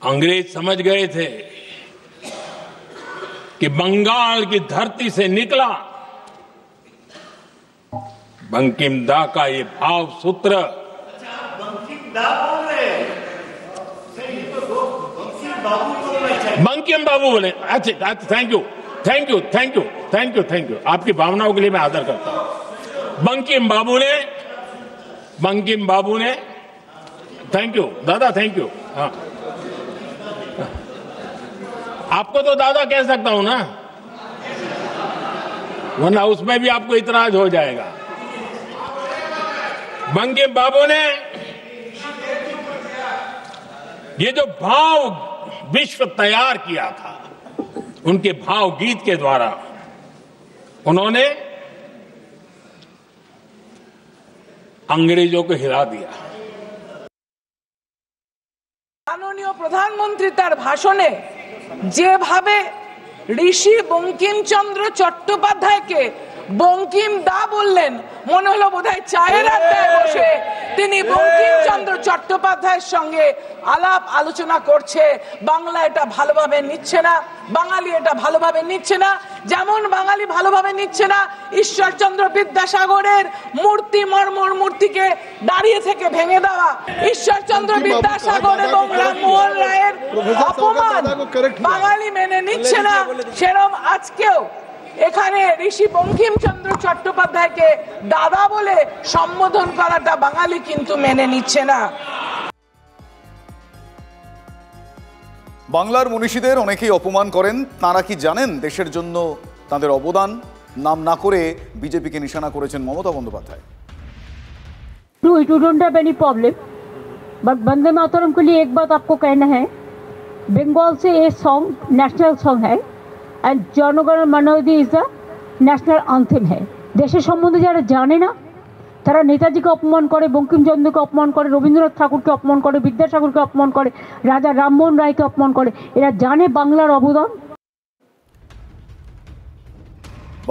अंग्रेज समझ गए थे कि बंगाल की धरती से निकला बंकिम दा का ये भाव सूत्र। बंकिम बाबू बोले। अच्छा, thank you thank you thank you thank you thank you, आपकी भावनाओं के लिए मैं आदर करता हूं। बंकिम बाबू ने थैंक यू दादा, थैंक यू। हाँ, आपको तो दादा कह सकता हूं ना, वरना उसमें भी आपको इतराज हो जाएगा। बंकिम बाबू ने ये जो भाव विश्व तैयार किया था, उनके भाव गीत के द्वारा उन्होंने अंग्रेजों को हिला दिया। মাননীয় প্রধানমন্ত্রী তার ভাষণে যেভাবে ঋষি বঙ্কিমচন্দ্র চট্টোপাধ্যায়কে বঙ্কিম দা বললেন, মনে হলো বোধহয় চায়ের আড্ডায় বসে তিনি বঙ্কিমচন্দ্র চট্টোপাধ্যায়ের সঙ্গে আলাপ আলোচনা করছে। বাংলা এটা ভালোভাবে নিচ্ছে না, বাঙালি এটা ভালোভাবে নিচ্ছে না, যেমন বাঙালি ভালোভাবে নিচ্ছে না ঈশ্বরচন্দ্র বিদ্যাসাগরের মূর্তি মর্মর মূর্তিকে দাঁড়িয়ে থেকে ভেঙে দেওয়া, ঈশ্বরচন্দ্র বিদ্যাসাগর এবং রামমোহন রায়ের অপমান বাঙালি মেনে নিচ্ছে না। সেরকম আজকেও এখানে ঋষি বঙ্কিমচন্দ্র চট্টোপাধ্যায়কে দাদা বলে সম্বোধন করাটা বাঙালি কিন্তু মেনে নিচ্ছে না। বাংলার মনীষীদের অনেকেই অপমান করেন, তাঁরা কি জানেন দেশের জন্য তাদের অবদান? নাম না করে বিজেপিকে নিশানা করেছেন Mamata Bandyopadhyay. No, it don't have any problem. But Vande Mataram के लिए एक बात आपको कहना है, बंगाल से ये सॉन्ग नेशनल सॉन्ग है एंड जनगण मन अधि इज द ন্যাশনাল আনথেম है। দেশের সম্বন্ধে যারা জানে না তারা নেতাজিকে অপমান করে, বঙ্কিমচন্দ্রকে অপমান করে, রবীন্দ্রনাথ ঠাকুরকে অপমান করে, বিদ্যাসাগরকে অপমান করে, রাজা রামমোহন রায়কে অপমান করে। এরা জানে বাংলার অবদান।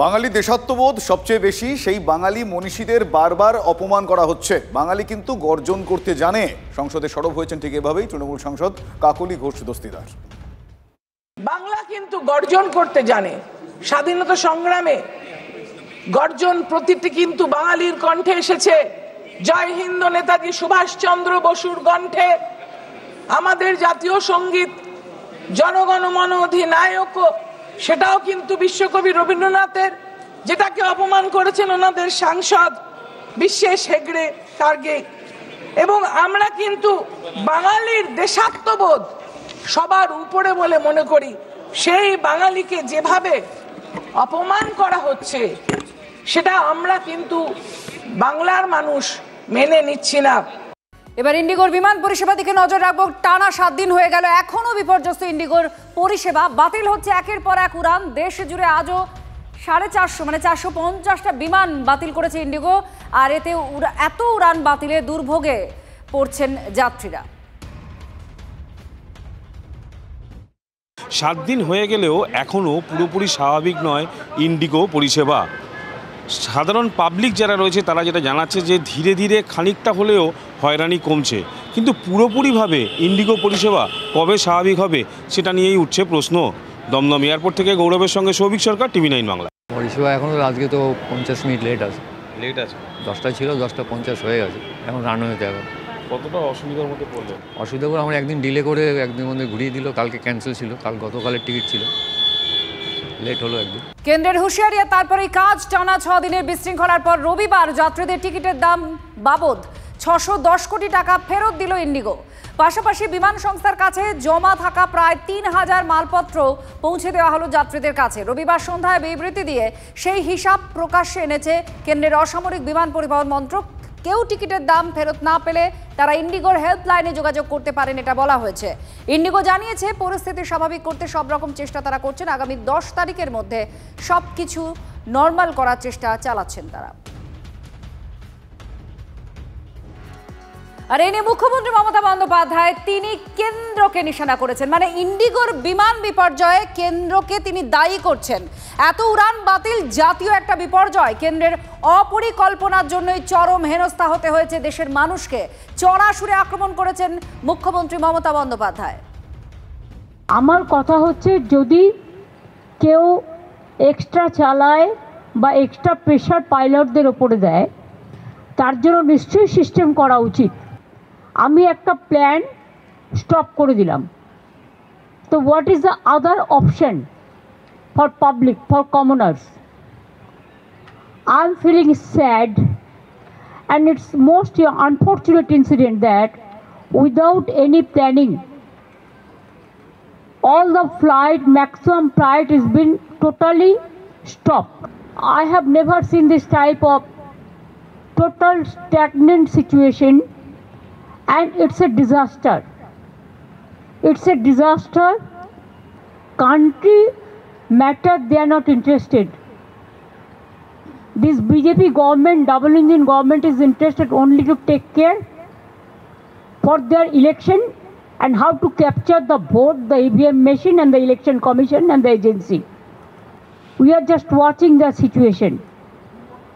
বাঙালি দেশাত্মবোধ সবচেয়ে বেশি, সেই বাঙালি মনীষীদের বারবার অপমান করা হচ্ছে। বাঙালি কিন্তু গর্জন করতে জানে। সংসদে সরব হয়েছেন ঠিক এভাবেই তৃণমূল সাংসদ কাকলি ঘোষ দস্তিদার। বাংলা কিন্তু গর্জন করতে জানে। স্বাধীনতা সংগ্রামে গর্জন প্রতিটি কিন্তু বাঙালির কণ্ঠে এসেছে। জয় হিন্দ নেতাজি সুভাষচন্দ্র বসুর কণ্ঠে, আমাদের জাতীয় সঙ্গীত জনগণ মন অধিনায়ক, সেটাও কিন্তু বিশ্বকবি রবীন্দ্রনাথের, যেটাকে অপমান করেছেন ওনাদের সাংসদ বিশ্বেশ হেগড়ে কার্গে। এবং আমরা কিন্তু বাঙালির দেশাত্মবোধ সবার উপরে বলে মনে করি। সেই বাঙালিকে যেভাবে অপমান করা হচ্ছে সেটা আমরা কিন্তু বাংলার মানুষ মেনে নিচ্ছি না। এবার ইন্ডিগোর বিমান পরিষেবা দিকে নজর রাখবো। টানা 7 দিন হয়ে গেল, এখনো বিপর্যস্ত ইন্ডিগোর পরিষেবা। বাতিল হচ্ছে একের পর এক উড়ান। দেশ জুড়ে আজও 450 মানে 450টা বিমান বাতিল করেছে ইন্ডিগো। আর এতে এত উড়ান বাতিলে দুর্ভোগে পড়ছেন যাত্রীরা। 7 দিন হয়ে গেলেও এখনও পুরোপুরি স্বাভাবিক নয় ইন্ডিগো পরিষেবা। সাধারণ পাবলিক যারা রয়েছে তারা যেটা জানাচ্ছে যে ধীরে ধীরে খানিকটা হলেও হয়রানি কমছে, কিন্তু পুরোপুরিভাবে ইন্ডিগো পরিষেবা কবে স্বাভাবিক হবে সেটা নিয়েই উঠছে প্রশ্ন। দমদম এয়ারপোর্ট থেকে গৌরবের সঙ্গে সৌভিক সরকার, TV9 বাংলা। পরিষেবা এখনও আজকে তো 50 মিনিট লেট আছে। 10টায় ছিল, 10টা 50 হয়ে গেছে, এখন রানওয়েতে। এখন কতটা অসুবিধার মধ্যে পড়লেন? অসুবিধা করে আমরা একদিন ডিলে করে একদিন মধ্যে ঘুরিয়ে দিল। কালকে ক্যান্সেল ছিল, গতকালের টিকিট ছিল, লেট হলো একদিন। কেন্দ্রের হুঁশিয়ারি, তারপরে কাজ। টানা 6 দিনের বিশৃঙ্খলার পর রবিবার যাত্রীদের টিকিটের দাম বাবদ 610 কোটি টাকা ফেরত দিল ইন্ডিগো। পাশাপাশি বিমান সংস্থার কাছে জমা থাকা প্রায় 3000 মালপত্র পৌঁছে দেওয়া হলো যাত্রীদের কাছে। রবিবার সন্ধ্যায় বিবৃতি দিয়ে সেই হিসাব প্রকাশ্যে এনেছে কেন্দ্রের অসামরিক বিমান পরিবহন মন্ত্রক। কেউ টিকিটের দাম ফেরত না পেলে তারা ইন্ডিগোর হেল্পলাইনে যোগাযোগ করতে পারেন, এটা বলা হয়েছে। ইন্ডিগো জানিয়েছে পরিস্থিতি স্বাভাবিক করতে সব রকম চেষ্টা তারা করছেন। আগামী 10 তারিখের মধ্যে সব কিছু নর্মাল করার চেষ্টা চালাচ্ছেন তারা। আর এই নিয়ে মুখ্যমন্ত্রী মমতা বন্দ্যোপাধ্যায় তিনি কেন্দ্রকে নিশানা করেছেন। মানে ইন্ডিগোর বিমান বিপর্যয়ে কেন্দ্রকে তিনি দায়ী করছেন। এত উড়ান বাতিল জাতীয় একটা বিপর্যয়। কেন্দ্রের অপরিকল্পনার জন্যই চরম হেনস্থা হতে হয়েছে দেশের মানুষকে। চড়া সুরে আক্রমণ করেছেন মুখ্যমন্ত্রী মমতা বন্দ্যোপাধ্যায়। আমার কথা হচ্ছে, যদি কেউ এক্সট্রা চালায় বা এক্সট্রা প্রেশার পাইলটদের ওপরে দেয়, তার জন্য নিশ্চয়ই সিস্টেম করা উচিত। আমি একটা প্ল্যান স্টপ করে দিলাম। তো what is the other option for public, for commoners? I am feeling sad and it's most unfortunate incident that without any planning all the maximum flight has been totally stopped. I have never seen this type of total stagnant situation, and it's a disaster. It's a disaster. Country matter, they are not interested. This BJP government, double engine government, is interested only to take care for their election and how to capture the vote, the EVM machine and the election commission and the agency. We are just watching the situation,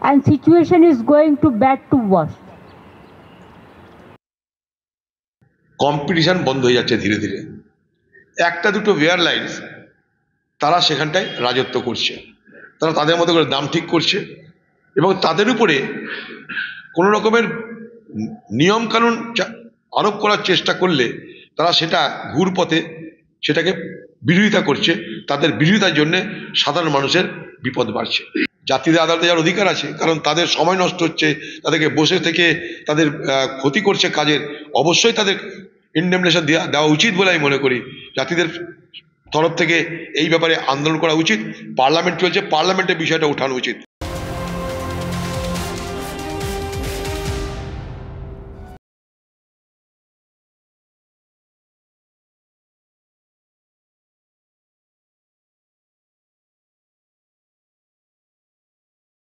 and situation is going to bad to worse. Competition বন্ধ হয়ে যাচ্ছে ধীরে ধীরে। একটা দুটো airlines তারা সেখানটায় রাজত্ব করছে, তারা তাদের মতো করে দাম ঠিক করছে এবং তাদের উপরে কোনো রকমের নিয়মকানুন আরোপ করার চেষ্টা করলে তারা সেটা ঘুরপথে সেটাকে বিরোধিতা করছে। তাদের বিরোধিতার জন্য সাধারণ মানুষের বিপদ বাড়ছে। যাত্রীদের আদালতে যাওয়ার অধিকার আছে, কারণ তাদের সময় নষ্ট হচ্ছে, তাদেরকে বসে থেকে তাদের ক্ষতি করছে কাজের, অবশ্যই তাদের ইন্ডেমনেশন দেওয়া উচিত বলে আমি মনে করি। যাত্রীদের তরফ থেকে এই ব্যাপারে আন্দোলন করা উচিত। পার্লামেন্ট চলছে, পার্লামেন্টে বিষয়টা ওঠানো উচিত।